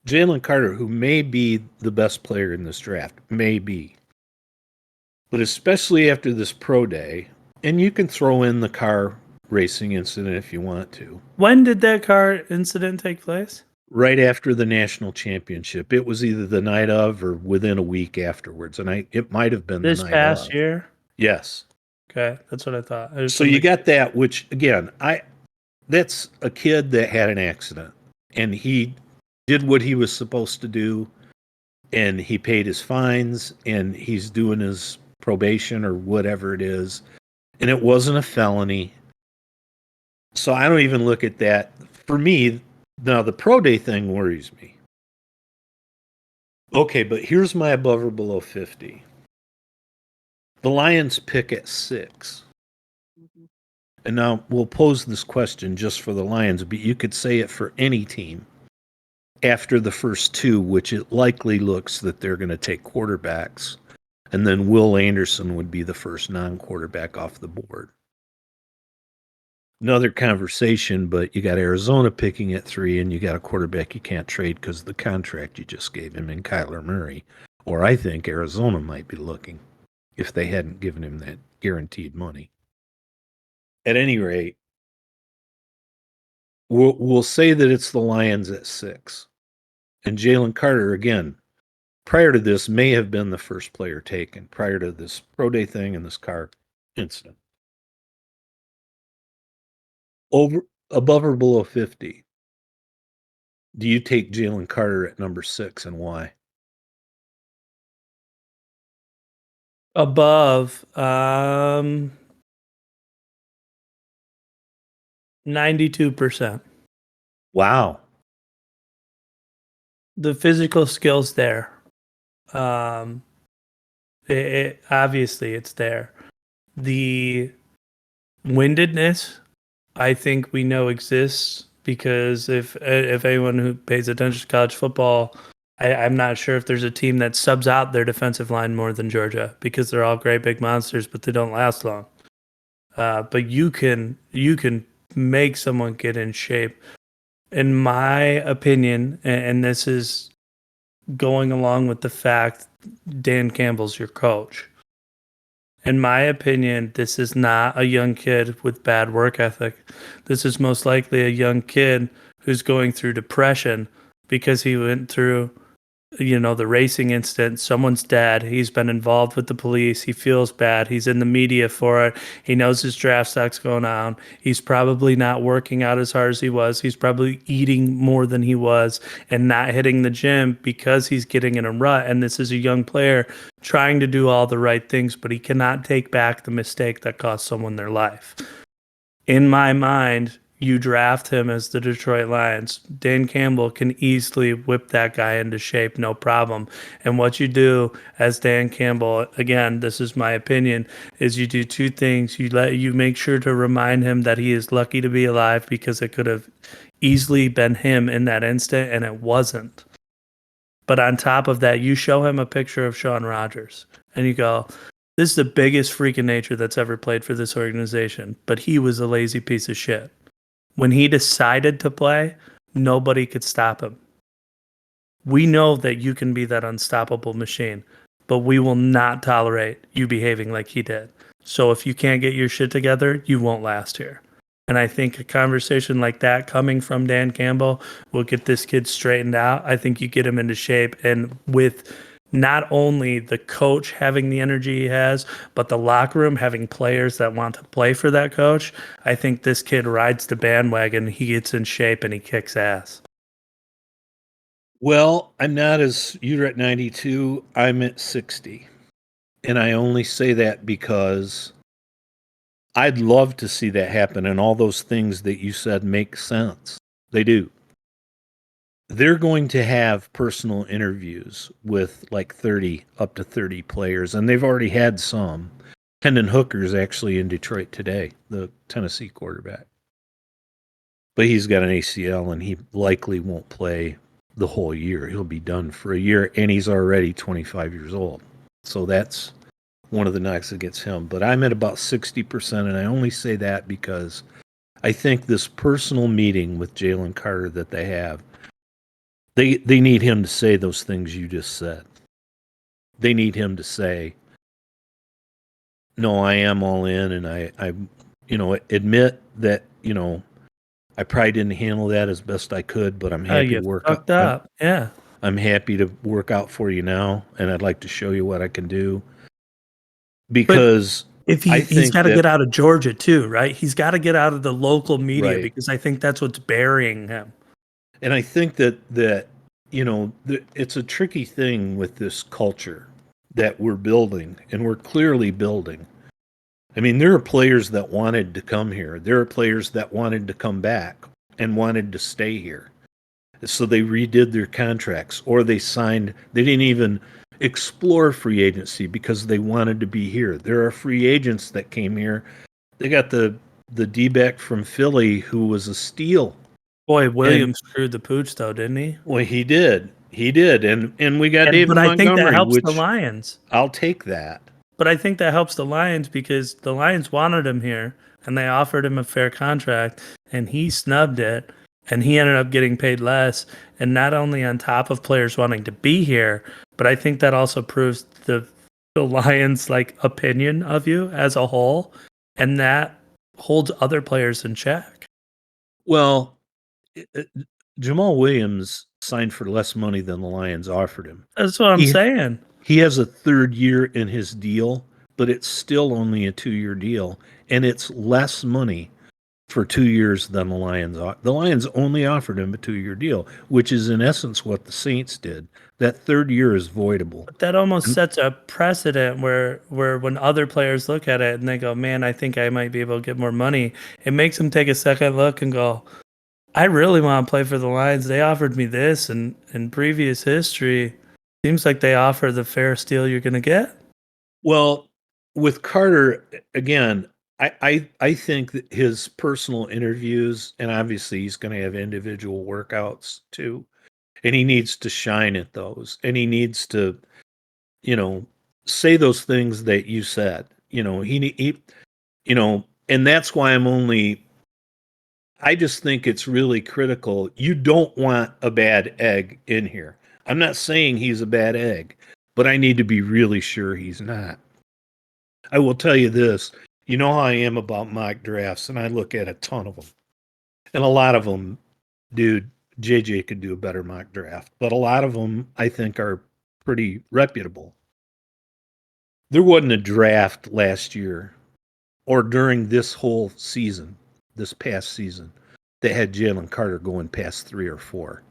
Jalen Carter, who may be the best player in this draft, may be. But especially after this pro day, and you can throw in the car racing incident if you want to. When did that car incident take place? Right after the national championship. It was either the night of or within a week afterwards. And it might have been This the night past of. year? Yes. Okay, that's what I thought. So you got that, which again, that's a kid that had an accident and he did what he was supposed to do and he paid his fines and he's doing his probation or whatever it is. And it wasn't a felony. So I don't even look at that. For me, now the pro day thing worries me. Okay, but here's my above or below 50. The Lions pick at 6. And now we'll pose this question just for the Lions, but you could say it for any team after the first 2, which it likely looks that they're going to take quarterbacks. And then Will Anderson would be the first non-quarterback off the board. Another conversation, but you got Arizona picking at 3, and you got a quarterback you can't trade because of the contract you just gave him in Kyler Murray. Or I think Arizona might be looking if they hadn't given him that guaranteed money. At any rate, we'll say that it's the Lions at 6. And Jalen Carter, again, prior to this, may have been the first player taken, prior to this pro day thing and this car incident. Above or below 50, do you take Jalen Carter at number 6 and why? Above 92%. Wow. The physical skills there. Obviously it's there. The windedness, I think we know exists because if anyone who pays attention to college football, I'm not sure if there's a team that subs out their defensive line more than Georgia because they're all great big monsters, but they don't last long. But you can make someone get in shape. In my opinion, and this is going along with the fact Dan Campbell's your coach. In my opinion, this is not a young kid with bad work ethic. This is most likely a young kid who's going through depression because he went through, the racing incident. Someone's dead. He's been involved with the police. He feels bad. He's in the media for it. He knows his draft stock's going on. He's probably not working out as hard as he was. He's probably eating more than he was and not hitting the gym because he's getting in a rut. And this is a young player trying to do all the right things, but he cannot take back the mistake that cost someone their life. In my mind, you draft him as the Detroit Lions. Dan Campbell can easily whip that guy into shape, no problem. And what you do as Dan Campbell, again, this is my opinion, is you do two things. You make sure to remind him that he is lucky to be alive because it could have easily been him in that instant, and it wasn't. But on top of that, you show him a picture of Shawn Rogers, and you go, this is the biggest freak of nature that's ever played for this organization, but he was a lazy piece of shit. When he decided to play, nobody could stop him. We know that you can be that unstoppable machine, but we will not tolerate you behaving like he did. So if you can't get your shit together, you won't last here. And I think a conversation like that coming from Dan Campbell will get this kid straightened out. I think you get him into shape, and with not only the coach having the energy he has, but the locker room having players that want to play for that coach, I think this kid rides the bandwagon. He gets in shape and he kicks ass. Well, I'm not as you're at 92, I'm at 60. And I only say that because I'd love to see that happen, and all those things that you said make sense. They do. They're going to have personal interviews with like 30, up to 30 players, and they've already had some. Hendon Hooker's actually in Detroit today, the Tennessee quarterback. But he's got an ACL, and he likely won't play the whole year. He'll be done for a year, and he's already 25 years old. So that's one of the knocks against him. But I'm at about 60%, and I only say that because I think this personal meeting with Jalen Carter that they have, they need him to say those things you just said. They need him to say, no, I am all in, and I admit that, I probably didn't handle that as best I could, but I'm happy You to work fucked out. up. Yeah. I'm happy to work out for you now, and I'd like to show you what I can do. Because if I he's think got to that, get out of Georgia too, right? He's got to get out of the local media right. because I think that's what's burying him. And I think that it's a tricky thing with this culture that we're building, and we're clearly building. I mean, there are players that wanted to come here. There are players that wanted to come back and wanted to stay here. So they redid their contracts, or they didn't even explore free agency because they wanted to be here. There are free agents that came here. They got the D-back from Philly who was a steal. Boy, Williams screwed the pooch though, didn't he? Well, he did. He did. And we got David But I think that Montgomery, helps the which Lions. I'll take that. But I think that helps the Lions because the Lions wanted him here and they offered him a fair contract and he snubbed it and he ended up getting paid less. And not only on top of players wanting to be here, but I think that also proves the Lions opinion of you as a whole, and that holds other players in check. Well, Jamal Williams signed for less money than the Lions offered him. That's what I'm saying. He has a third year in his deal, but it's still only a 2-year deal, and it's less money for 2 years than the Lions. The Lions only offered him a 2-year deal, which is in essence what the Saints did. That third year is voidable. But that almost sets a precedent where when other players look at it and they go, man, I think I might be able to get more money, it makes them take a second look and go, I really want to play for the Lions. They offered me this, and in previous history, seems like they offer the fairest deal you're going to get. Well, with Carter, again, I think that his personal interviews, and obviously he's going to have individual workouts too, and he needs to shine at those, and he needs to, say those things that you said. And that's why I just think it's really critical. You don't want a bad egg in here. I'm not saying he's a bad egg, but I need to be really sure he's not. I will tell you this. You know how I am about mock drafts, and I look at a ton of them. And a lot of them, dude, JJ could do a better mock draft. But a lot of them, I think, are pretty reputable. There wasn't a draft last year or during this whole season, this past season, that had Jalen Carter going past 3 or 4.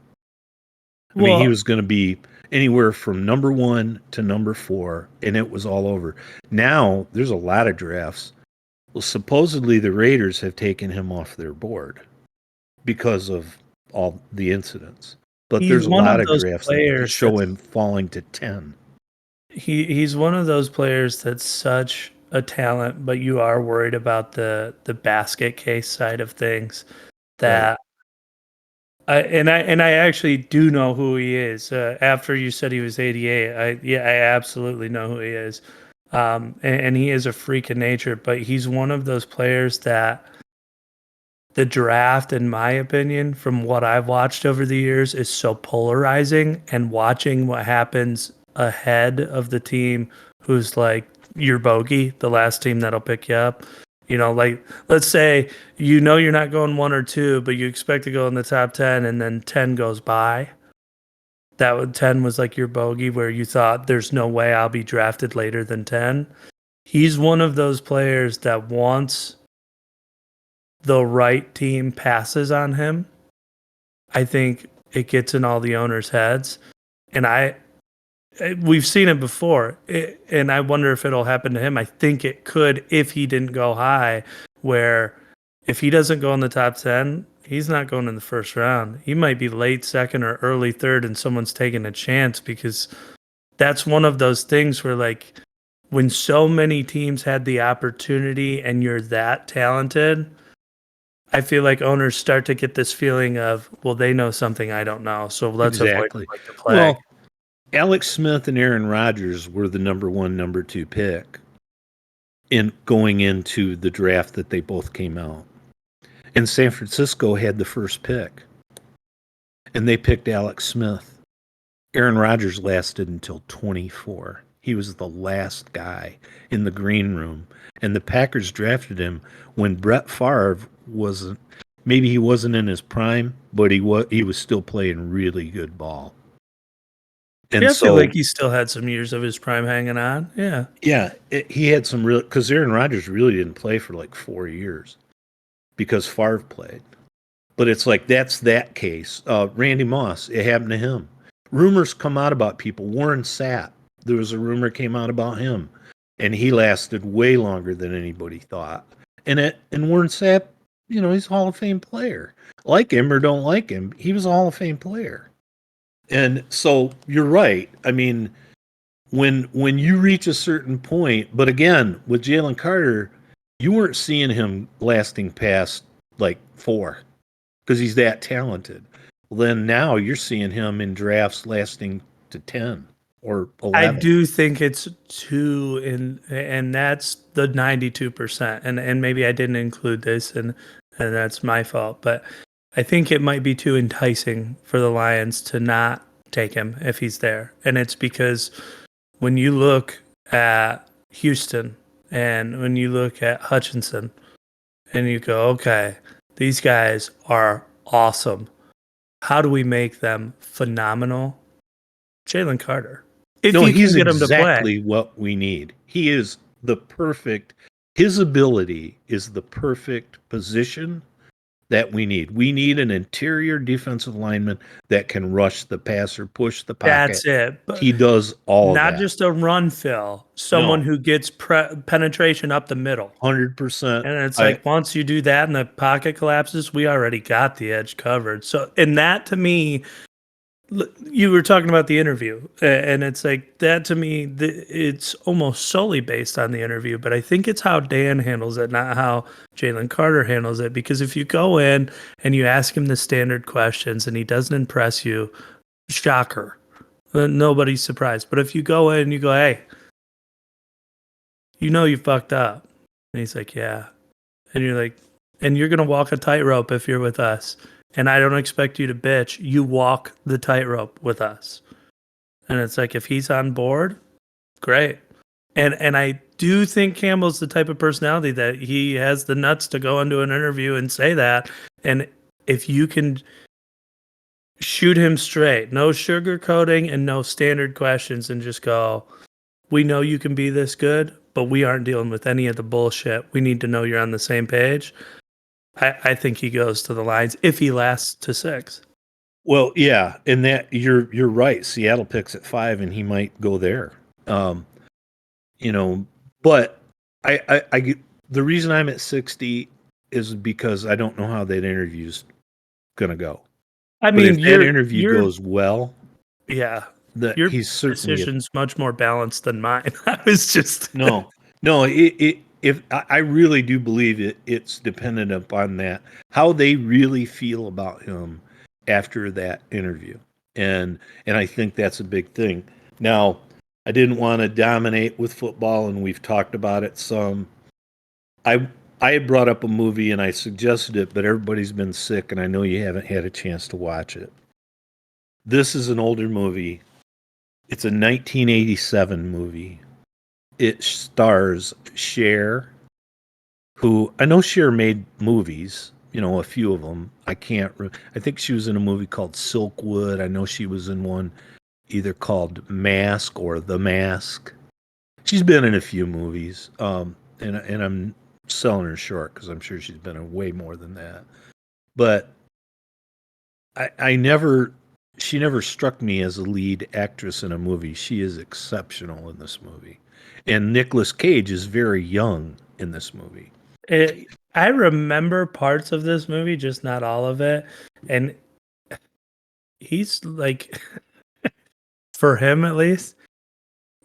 I mean, he Well, was going to be anywhere from number 1 to number 4, and it was all over. Now, there's a lot of drafts. Well, supposedly the Raiders have taken him off their board because of all the incidents. But he's there's a one lot of of those drafts that players show that's him falling to 10. he's one of those players that's such a talent, but you are worried about the basket case side of things. Right. That I actually do know who he is. After you said he was 88, I absolutely know who he is. And he is a freak of nature, but he's one of those players that the draft, in my opinion, from what I've watched over the years, is so polarizing. And watching what happens ahead of the team who's like your bogey, the last team that'll pick you up. You know, like let's say you know you're not going 1 or 2, but you expect to go in the top 10, and then 10 goes by. 10 was like your bogey where you thought there's no way I'll be drafted later than 10. He's one of those players that once the right team passes on him, I think it gets in all the owners' heads. And we've seen it before, and I wonder if it'll happen to him. I think it could if he didn't go high, where if he doesn't go in the top 10, he's not going in the first round. He might be late second or early third, and someone's taking a chance because that's one of those things where, like, when so many teams had the opportunity and you're that talented, I feel like owners start to get this feeling of, well, they know something I don't know, so let's avoid them Exactly. like the plague. Well, Alex Smith and Aaron Rodgers were the number 1, number 2 pick in going into the draft that they both came out. And San Francisco had the first pick, and they picked Alex Smith. Aaron Rodgers lasted until 24. He was the last guy in the green room, and the Packers drafted him when Brett Favre wasn't. Maybe he wasn't in his prime, but he was still playing really good ball. Yeah, And I feel so, like he still had some years of his prime hanging on. Yeah. yeah, he had some real, because Aaron Rodgers really didn't play for like 4 years because Favre played. But it's like that's that case. Randy Moss, it happened to him. Rumors come out about people. Warren Sapp, there was a rumor came out about him, and he lasted way longer than anybody thought. And Warren Sapp, he's a Hall of Fame player. Like him or don't like him, he was a Hall of Fame player. And so you're right. I mean, when you reach a certain point, but again, with Jalen Carter, you weren't seeing him lasting past like 4 because he's that talented. Well, then now you're seeing him in drafts lasting to 10 or I 11. do think it's 2 and that's the 92%. And maybe I didn't include this and that's my fault, but I think it might be too enticing for the Lions to not take him if he's there. And it's because when you look at Houston and when you look at Hutchinson and you go, okay, these guys are awesome. How do we make them phenomenal? Jalen Carter. If No, you can he's get him to play. exactly what we need. He is the perfect, his ability is the perfect position that we need. We need an interior defensive lineman that can rush the passer, push the pocket. That's it. But He does all of not that. just a run fill, someone No, who gets penetration up the middle. 100%. And it's I like once you do that and the pocket collapses, we already got the edge covered. So, and that to me, you were talking about the interview, and it's like that to me, it's almost solely based on the interview. But I think it's how Dan handles it, not how Jalen Carter handles it. Because if you go in and you ask him the standard questions and he doesn't impress you, shocker, nobody's surprised. But if you go in and you go, hey, you fucked up, and he's like, yeah, and you're like, and you're gonna walk a tightrope if you're with us. And I don't expect you to bitch. You walk the tightrope with us. And it's like, if he's on board, great. And I do think Campbell's the type of personality that he has the nuts to go into an interview and say that. And if you can shoot him straight, no sugarcoating and no standard questions, and just go, we know you can be this good, but we aren't dealing with any of the bullshit. We need to know you're on the same page. I think he goes to the Lions if he lasts to 6. Well, yeah, and that you're right. Seattle picks at 5, and he might go there. You know, but I the reason I'm at 60 is because I don't know how that interview's gonna go. I But if mean, that interview you're goes well, yeah, that your he's certainly decision's much more balanced than mine. I was just no. It if I really do believe it's dependent upon that how they really feel about him after that interview, and I think that's a big thing. Now, I didn't want to dominate with football, and we've talked about it some. I I had brought up a movie and I suggested it, but everybody's been sick, and I know you haven't had a chance to watch it. This is an older movie. It's a 1987 movie. It stars Cher, who I know Cher made movies, a few of them. I think she was in a movie called Silkwood. I know she was in one either called Mask or The Mask. She's been in a few movies, and I'm selling her short because I'm sure she's been in way more than that. But I never, she never struck me as a lead actress in a movie. She is exceptional in this movie, and Nicolas Cage is very young in this movie. I remember parts of this movie, just not all of it. And he's like, for him at least,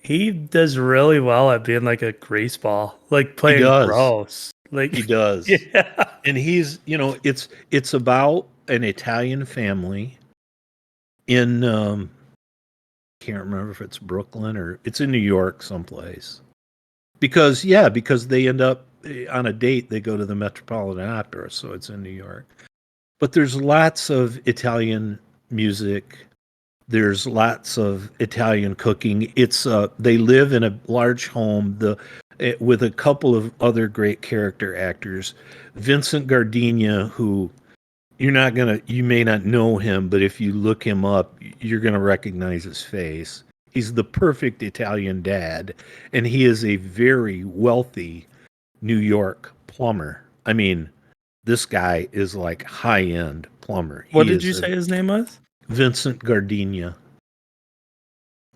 he does really well at being like a greaseball, like He playing does. gross. Like, He does. yeah. And he's, it's about an Italian family in can't remember if it's Brooklyn or it's in New York someplace. Because they end up on a date, they go to the Metropolitan Opera, so it's in New York. But there's lots of Italian music. There's lots of Italian cooking. It's they live in a large home with a couple of other great character actors. Vincent Gardenia, who you may not know him, but if you look him up, you're gonna recognize his face. He's the perfect Italian dad, and he is a very wealthy New York plumber. I mean, this guy is like high end plumber. What He did you is say his name was? Vincent Gardenia.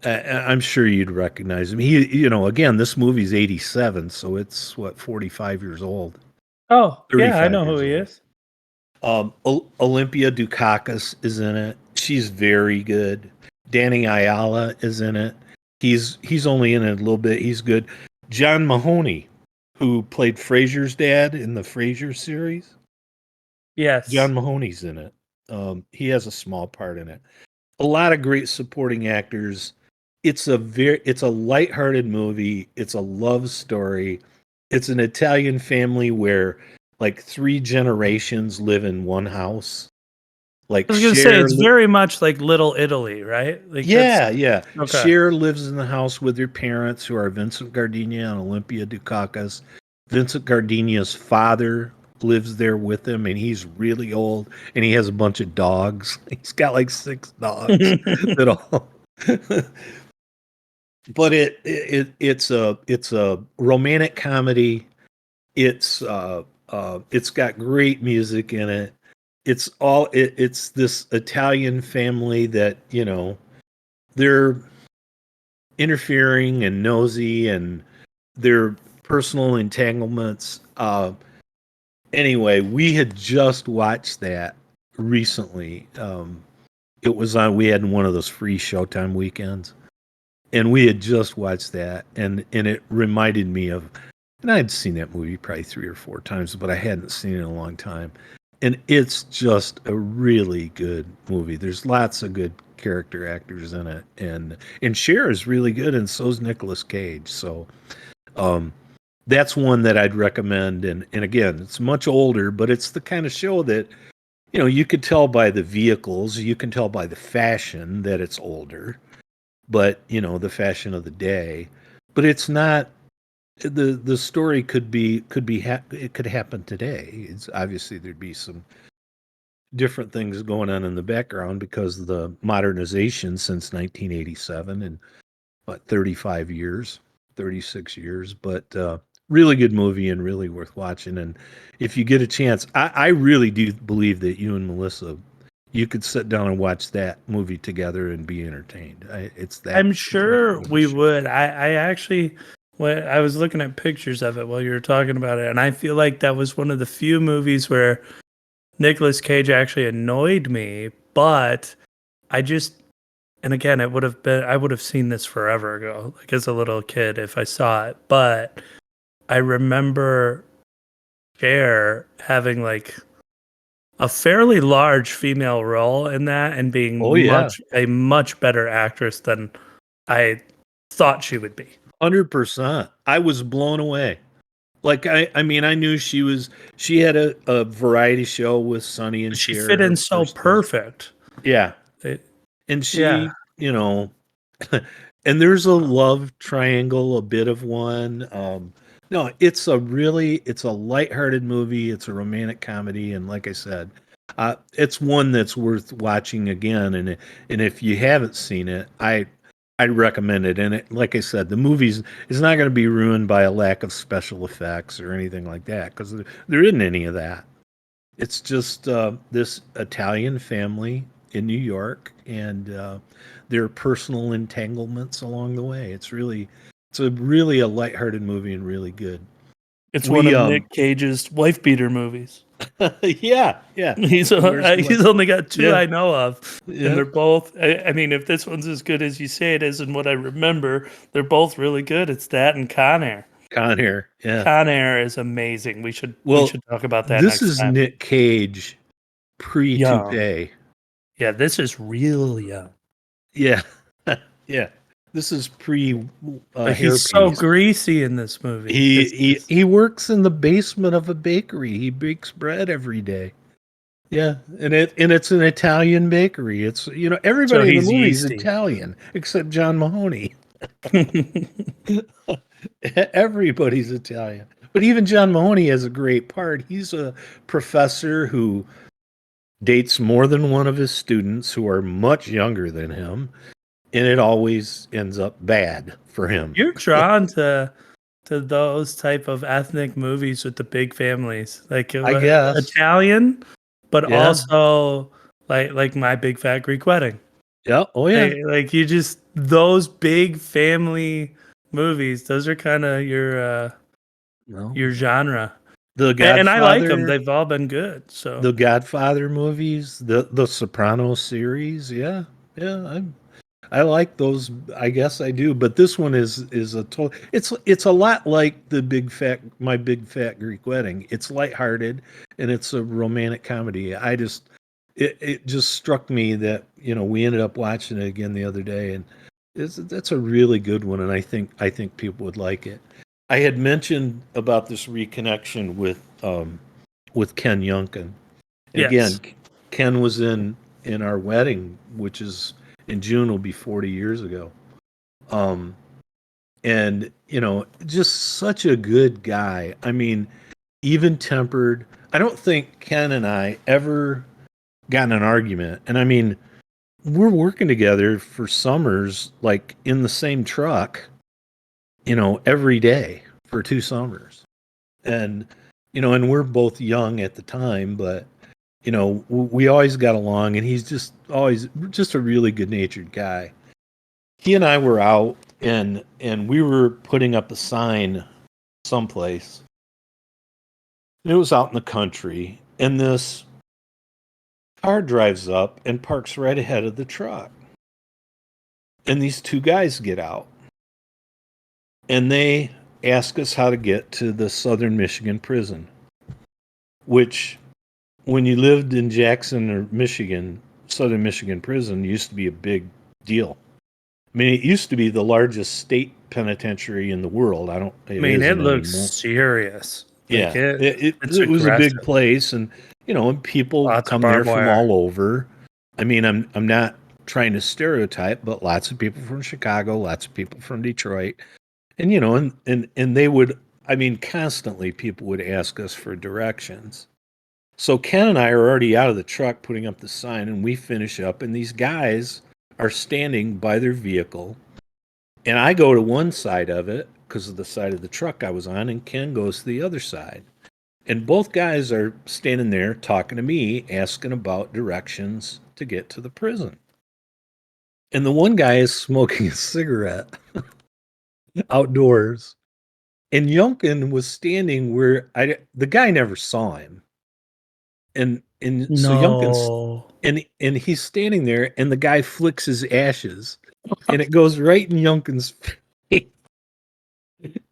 I'm sure you'd recognize him. Again, this movie's 87, so it's 45 years old, Oh, yeah, I 35 know who years he old. is. Olympia Dukakis is in it. She's very good. Danny Ayala is in it. He's only in it a little bit. He's good. John Mahoney, who played Frasier's dad in the Frasier series. Yes. John Mahoney's in it. He has a small part in it. A lot of great supporting actors. It's a lighthearted movie. It's a love story. It's an Italian family where like 3 generations live in one house. Like I was gonna say it's very much like Little Italy, right? Like that's yeah. okay. Cher lives in the house with her parents, who are Vincent Gardenia and Olympia Dukakis. Vincent Gardenia's father lives there with him, and he's really old, and he has a bunch of dogs. He's got like 6 dogs that all. But it's a romantic comedy. It's got great music in it. It's this Italian family that they're interfering and nosy and their personal entanglements. Anyway, we had just watched that recently. It was on. We had one of those free Showtime weekends, and we had just watched that, and it reminded me of. And I'd seen that movie probably 3 or 4 times, but I hadn't seen it in a long time. And it's just a really good movie. There's lots of good character actors in it, and Cher is really good, and so's Nicolas Cage. So that's one that I'd recommend. And again, it's much older, but it's the kind of show that you could tell by the vehicles, you can tell by the fashion that it's older, but the fashion of the day. but it's not. The story it could happen today. It's obviously there'd be some different things going on in the background because of the modernization since 1987 and what 35 years, 36 years, but really good movie and really worth watching. And if you get a chance, I really do believe that you and Melissa, you could sit down and watch that movie together and be entertained. It's that I'm it's that sure good of a we show. would. I actually, when I was looking at pictures of it while you were talking about it, and I feel like that was one of the few movies where Nicolas Cage actually annoyed me, but I just, and again, it would have been, I would have seen this forever ago, like as a little kid if I saw it, but I remember Cher having like a fairly large female role in that and being Oh yeah, a much better actress than I thought she would be. 100%. I was blown away. Like I mean, I knew she had a variety show with Sonny and She Cher fit in her so first thing. perfect. Yeah, It, and yeah, she, and there's a love triangle, a bit of one. No, it's a lighthearted movie. It's a romantic comedy, and like I said, it's one that's worth watching again. And if you haven't seen it, I'd recommend it. And like I said, the movie's is not going to be ruined by a lack of special effects or anything like that because there isn't any of that. It's just this Italian family in New York and their personal entanglements along the way. It's a really a lighthearted movie and really good. it's one We of Nick Cage's wife beater movies. yeah, yeah. He's Where's the he's only got two yeah, I know of, and yeah. they're both. I mean, if this one's as good as you say it is, and what I remember, they're both really good. It's that and Con Air. Con Air. Yeah. Con Air is amazing. We Well, should talk about that this next is time. Nick Cage Young, pre-toupee. yeah, this is real young. Yeah. Yeah. This is pre Like he's so hairpiece. greasy in this movie. He It's he just, he works in the basement of a bakery. He bakes bread every day. Yeah, and it's an Italian bakery. It's so everybody in the he's movie is yeasty. Italian except John Mahoney. Everybody's Italian. But even John Mahoney has a great part. He's a professor who dates more than one of his students who are much younger than him, and it always ends up bad for him. You're drawn to those type of ethnic movies with the big families, like I guess. Italian, but Yeah. also like My Big Fat Greek Wedding. Yeah. Oh yeah. Like you just those big family movies. Those are kind of No. your genre, The and I like them. Godfather, They've all been good. So the Godfather movies, the Sopranos series. Yeah. Yeah. I like those. I guess I do, but this one is a total. It's a lot like My Big Fat Greek Wedding. It's lighthearted and it's a romantic comedy. It just struck me that we ended up watching it again the other day, and that's a really good one, and I think people would like it. I had mentioned about this reconnection with Ken Youngkin. And again, yes, Ken was in our wedding, which is in June will be 40 years ago. Um, and just such a good guy. I mean, even tempered. I don't think Ken and I ever got in an argument. And I mean, we're working together for summers, like in the same truck, every day for 2 summers. And and we're both young at the time, but we always got along, and he's just always just a really good natured guy. He and I were out, and we were putting up a sign someplace. It was out in the country, and this car drives up and parks right ahead of the truck. And these two guys get out, and they ask us how to get to the Southern Michigan prison, which when you lived in Jackson or Michigan, Southern Michigan prison used to be a big deal. I mean, it used to be the largest state penitentiary in the world. I It mean it isn't looks anymore. serious. Like Yeah, it's it was a big aggressive. place, and people Lots of come there barbed from wire. all over. I mean, I'm not trying to stereotype, but lots of people from Chicago, lots of people from Detroit. And you know, and they would, I mean, constantly people would ask us for directions. So Ken and I are already out of the truck putting up the sign, and we finish up, and these guys are standing by their vehicle. And I go to one side of it because of the side of the truck I was on, and Ken goes to the other side. And both guys are standing there talking to me, asking about directions to get to the prison. And the one guy is smoking a cigarette outdoors. And Yunkin was standing where the guy never saw him. And so Yunkin's No. and he's standing there, and the guy flicks his ashes, and it goes right in Yunkin's face,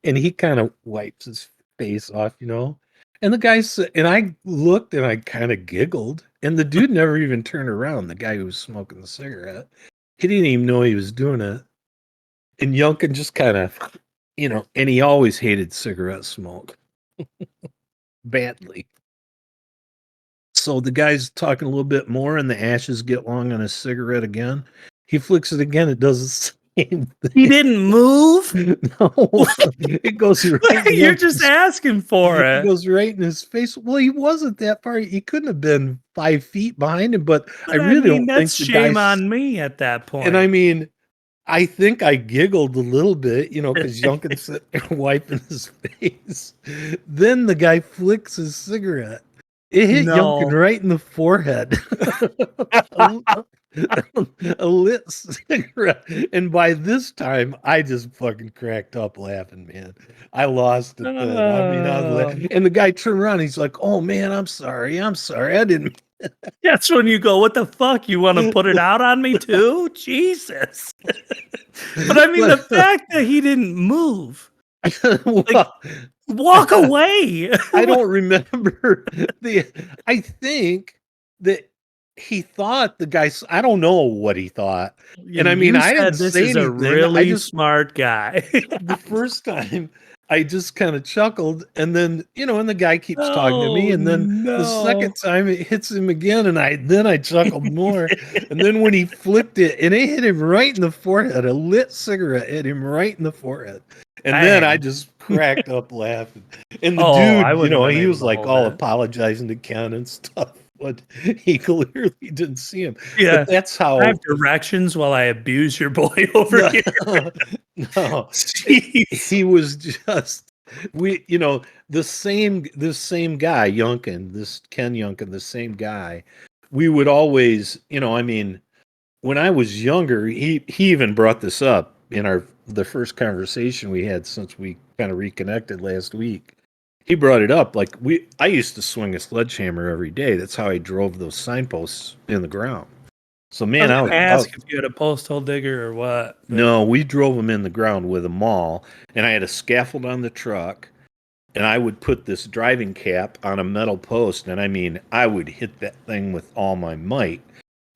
and he kind of wipes his face off, you know. And the guy said, and I looked and I kind of giggled, and the dude never even turned around. The guy who was smoking the cigarette, he didn't even know he was doing it. And Yunkin just kind of, you know, and he always hated cigarette smoke badly. So the guy's talking a little bit more, and the ashes get long on his cigarette again. He flicks it again. It does the same thing. He didn't move? No, it goes right. You're just asking for It it. goes right in his face. Well, he wasn't that far. He couldn't have been 5 feet behind him, but I But I really mean, don't think that's the shame guy. on me at that point. And I mean, I think I giggled a little bit, you know, because Yunkin's sitting there wiping his face. Then the guy flicks his cigarette. It hit Yunkin No. right in the forehead. A lit cigarette. And by this time, I just fucking cracked up laughing, man. I lost it then. I mean, I was laughing. And the guy turned around. He's like, "Oh, man, I'm sorry. I'm sorry. I didn't." That's when you go, what the fuck? You want to put it out on me too? Jesus. But I mean, the fact that he didn't move, Well, walk away. I don't remember I think that he thought the guy. I don't know what he thought, and I mean, You I didn't said this say is a anything. I really just smart guy. the first time I just kind of chuckled, and then you know, and the guy keeps talking to me, Oh and then the no. second time it hits him again, and I chuckled more, and then when he flipped it, and it hit him right in the forehead, a lit cigarette hit him right in the forehead. And then I Dang. just cracked up laughing. And the Oh, I dude, you wouldn't know, have been he able was to like hold all it. apologizing to Ken and stuff, but he clearly didn't see him. Yeah. But that's I how. have directions while I abuse your boy over No, here. no, Jeez. he was just you know, this same guy, Yunkin, this Ken Yunkin, the same guy. We would always, you know, I mean, when I was younger, he even brought this up in the first conversation we had since we kind of reconnected last week. He brought it up like I used to swing a sledgehammer every day. That's how I drove those signposts in the ground. So I man, was gonna ask if you had a post hole digger or what. But no, we drove them in the ground with a maul, and I had a scaffold on the truck, and I would put this driving cap on a metal post, and I mean, I would hit that thing with all my might.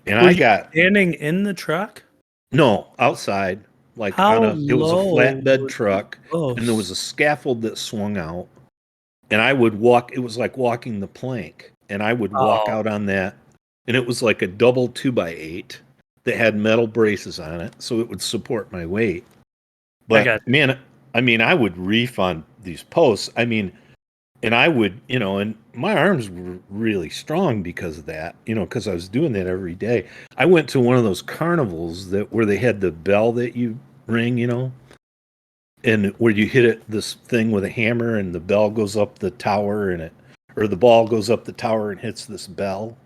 And were I you got standing in the truck? no outside, like How it was a low flatbed was the truck, and there was post? a scaffold that swung out, and I would walk. It was like walking the plank, and I would walk Oh, out on that, and it was like a double 2x8 that had metal braces on it, so it would support my weight. I But got man, I mean, I would reef on these posts. I mean, and I would, you know, and my arms were really strong because of that, you know, because I was doing that every day. I went to one of those carnivals where they had the bell that you ring, you know, and where you hit this thing with a hammer, and the bell goes up the tower, or the ball goes up the tower and hits this bell.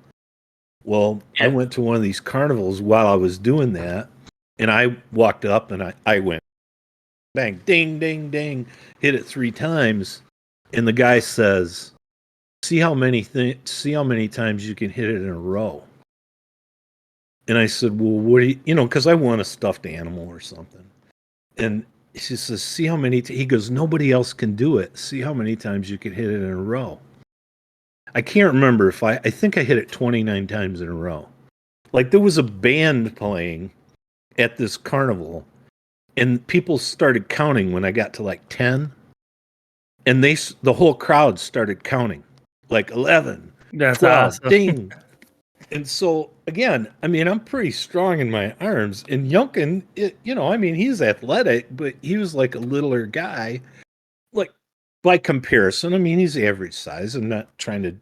Well, I yeah. went to one of these carnivals while I was doing that, and I walked up and I went bang, ding, ding, ding, hit it 3 times, and the guy says, see how many times you can hit it in a row. And I said, well, what do you know, because I want a stuffed animal or something. And she says, see how many, he goes, nobody else can do it. See how many times you can hit it in a row. I can't remember I think I hit it 29 times in a row. Like there was a band playing at this carnival, and people started counting when I got to like 10, and the whole crowd started counting like 11, That's 12, awesome. ding. And so again, I mean, I'm pretty strong in my arms. And Youngkin, I mean, he's athletic, but he was like a littler guy. Like by comparison, I mean, he's average size. I'm not trying to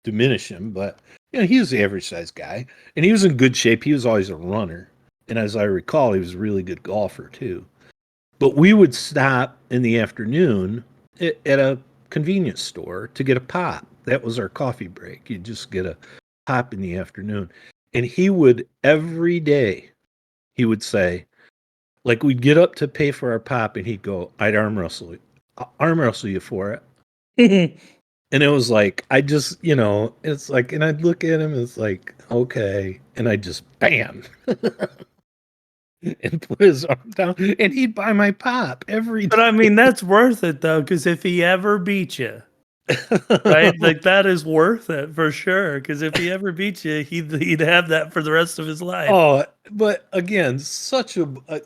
diminish him, but he was the average size guy, and he was in good shape. He was always a runner, and as I recall, he was a really good golfer too. But we would stop in the afternoon at a convenience store to get a pop. That was our coffee break. You'd just get a pop in the afternoon. And he would every day, he would say, like we'd get up to pay for our pop and he'd go, I'd arm wrestle you for it. And it was like, I just, it's like, and I'd look at him, it's like, okay. And I just bam and put his arm down and he'd buy my pop every But day. I mean, that's worth it though, because if he ever beat you, right, like that is worth it for sure. Because if he ever beat you, he'd have that for the rest of his life. Oh, but again, such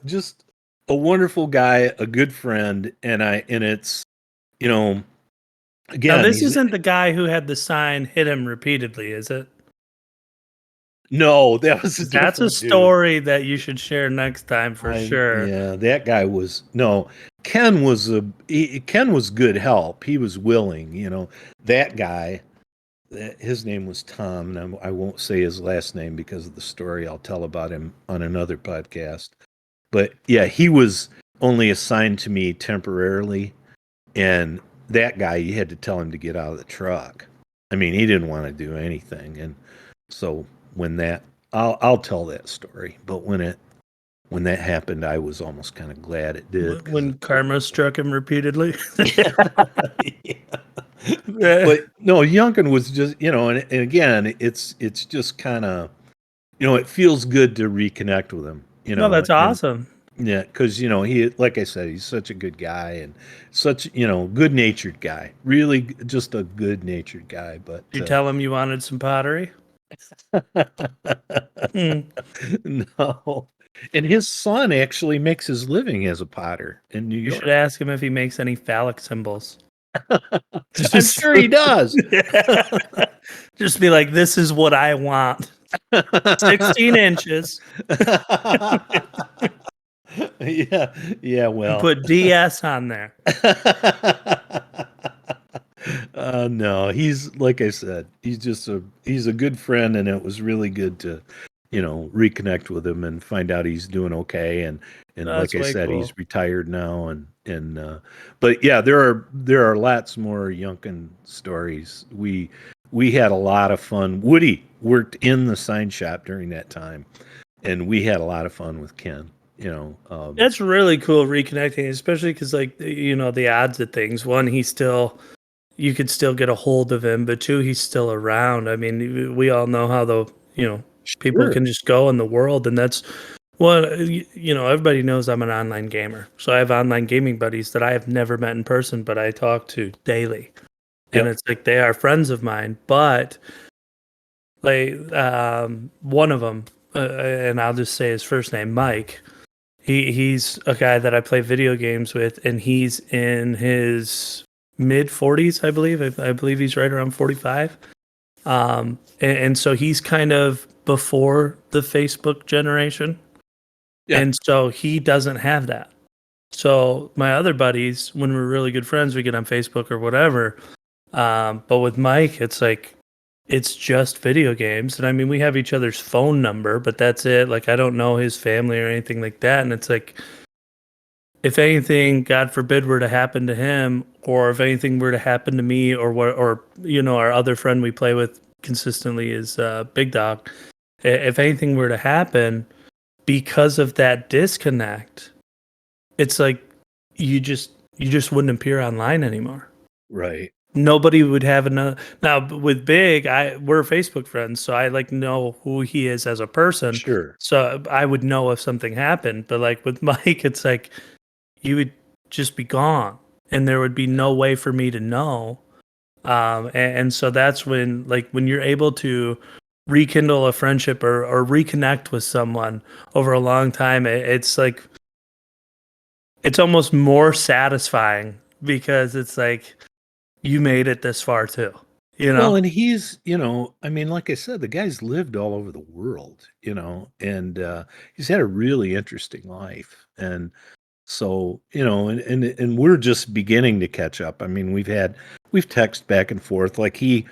just a wonderful guy, a good friend. And it's, Now, again, this isn't the guy who had the sign hit him repeatedly, is it? no, that was That's a dude. story that you should share next time for sure. Yeah, that guy was no. Ken was Ken was good help. He was willing. That guy. His name was Tom, and I won't say his last name because of the story I'll tell about him on another podcast. But yeah, he was only assigned to me temporarily, and that guy, you had to tell him to get out of the truck. I mean, he didn't want to do anything, and so when I'll tell that story. But when that happened, I was almost kind of glad it did. When karma struck him repeatedly. Yeah. But no, Youngkin was just, and again, it's just kind of, it feels good to reconnect with him. No, that's awesome. Yeah, because he, like I said, he's such a good guy and such good-natured guy. Really, just a good-natured guy. But Did you tell him you wanted some pottery? No. And his son actually makes his living as a potter in New You York. should ask him if he makes any phallic symbols. I'm sure he does. Just be like, this is what I want. 16 inches. Yeah, well. Put DS on there. No, he's like I said, he's a good friend, and it was really good to, reconnect with him and find out he's doing okay. And That's like I way said, cool. he's retired now, but yeah, there are lots more Youngkin stories. We had a lot of fun. Woody worked in the sign shop during that time, and we had a lot of fun with Ken. That's really cool reconnecting, especially because the odds of things. One, you could still get a hold of him, but two, he's still around. I mean, we all know how people can just go in the world, and that's everybody knows I'm an online gamer, so I have online gaming buddies that I have never met in person, but I talk to daily, and it's like they are friends of mine. But like one of them, and I'll just say his first name, Mike. He's a guy that I play video games with, and he's in his mid 40s, I believe. I believe he's right around 45. And so he's kind of before the Facebook generation. Yeah. And so he doesn't have that. So my other buddies, when we're really good friends, we get on Facebook or whatever. But with Mike, it's like, it's just video games. And I mean, we have each other's phone number, but that's it. Like, I don't know his family or anything like that. And it's like, if anything, God forbid, were to happen to him, or if anything were to happen to me, or our other friend we play with consistently is Big Dog. If anything were to happen because of that disconnect, it's like you just wouldn't appear online anymore. Right. Nobody would have another. Now with Big, we're Facebook friends, so I know who he is as a person. Sure. So I would know if something happened. But like with Mike, it's like you would just be gone, and there would be no way for me to know. And so that's when you're able to rekindle a friendship or reconnect with someone over a long time, it's like it's almost more satisfying because it's like you made it this far too. You Well, know? and he's, I mean, like I said, the guy's lived all over the world, and he's had a really interesting life. And so, and we're just beginning to catch up. I mean, we've texted back and forth. Like he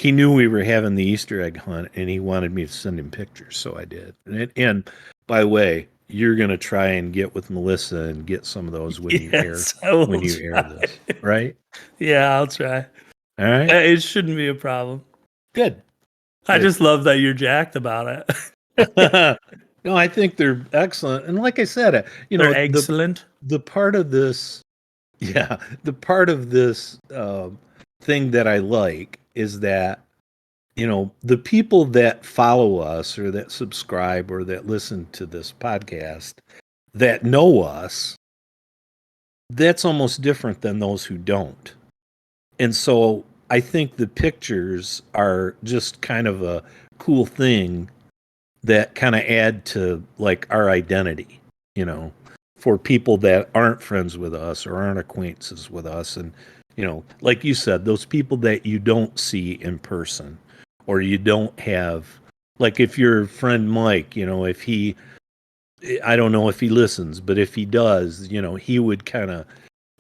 knew we were having the Easter egg hunt, and he wanted me to send him pictures, so I did. And by the way, you're gonna try and get with Melissa and get some of those Yes, I will when you air try. this, right? Yeah, I'll try. All right, It shouldn't be a problem. good, I good. just love that you're jacked about it. No, I think they're excellent. And like I said, They're excellent. the part of this, yeah, the part of this thing that I like is that the people that follow us or that subscribe or that listen to this podcast that know us, that's almost different than those who don't. And so I think the pictures are just kind of a cool thing that kind of add to like our identity, you know, for people that aren't friends with us or aren't acquaintances with us. And, like you said, those people that you don't see in person or you don't have, like if your friend Mike, if he, I don't know if he listens, but if he does, he would kind of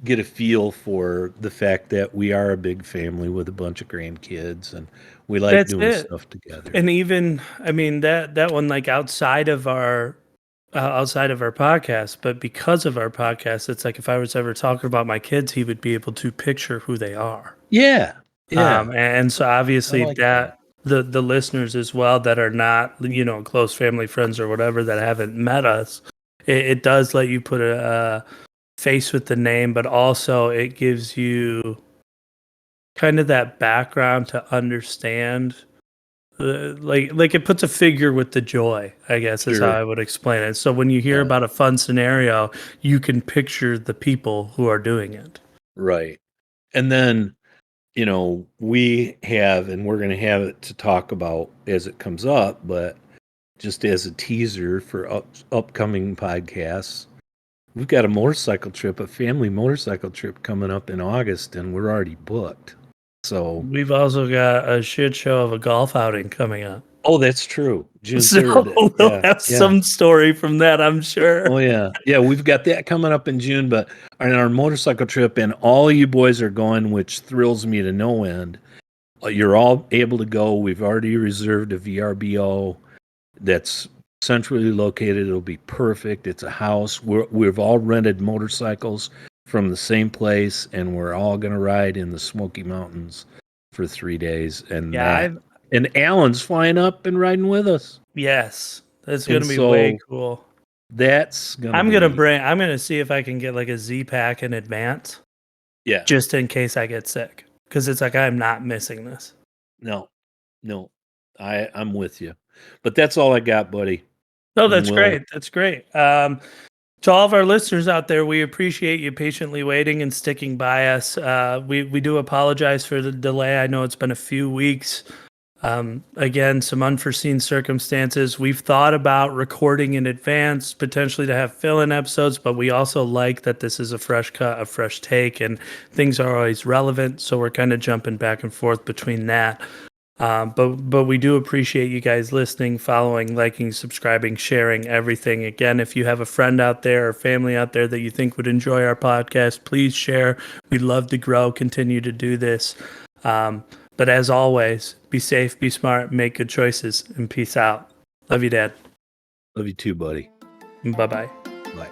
get a feel for the fact that we are a big family with a bunch of grandkids and we like That's doing it. stuff together. And even, I mean, that one, like outside of our podcast, but because of our podcast, it's like if I was ever talking about my kids, he would be able to picture who they are. Yeah. Yeah. And so I obviously like that. the listeners as well that are not, close family friends or whatever that haven't met us, it does let you put a face with the name, but also it gives you kind of that background to understand. Like it puts a figure with the joy, I guess is how Sure. I would explain it. So when you hear Yeah. about a fun scenario, you can picture the people who are doing it. Right. And then, we have, and we're going to have it to talk about as it comes up, but just as a teaser for upcoming podcasts, we've got a family motorcycle trip coming up in August, and we're already booked. So, We've also got a shit show of a golf outing coming up. oh, that's true. June So 3rd. we'll Yeah. have Yeah. some story from that, I'm Oh sure. yeah, yeah. We've got that coming up in June, but on our motorcycle trip, and all you boys are going, which thrills me to no end. You're all able to go. We've already reserved a VRBO that's centrally located. It'll be perfect. It's a house. We've all rented motorcycles from the same place, and we're all going to ride in the Smoky Mountains for 3 days. Yeah, And Alan's flying up and riding with us, yes, that's and gonna be way so cool. that's gonna be I'm gonna see if I can get like a Z pack in advance, yeah. just in case I get sick, because it's like I'm not missing this. No, no, I'm with you, but that's all I got, buddy. No, And that's great. That's great. To all of our listeners out there, we appreciate you patiently waiting and sticking by us. We do apologize for the delay. I know it's been a few weeks. Again, some unforeseen circumstances. We've thought about recording in advance, potentially to have fill-in episodes, but we also like that this is a fresh cut, a fresh take, and things are always relevant. So we're kind of jumping back and forth between that. But we do appreciate you guys listening, following, liking, subscribing, sharing everything. Again, if you have a friend out there or family out there that you think would enjoy our podcast, please share. We'd love to grow, continue to do this. But as always, be safe, be smart, make good choices, and peace out. Love you, Dad. love you too, buddy. Bye bye. Bye.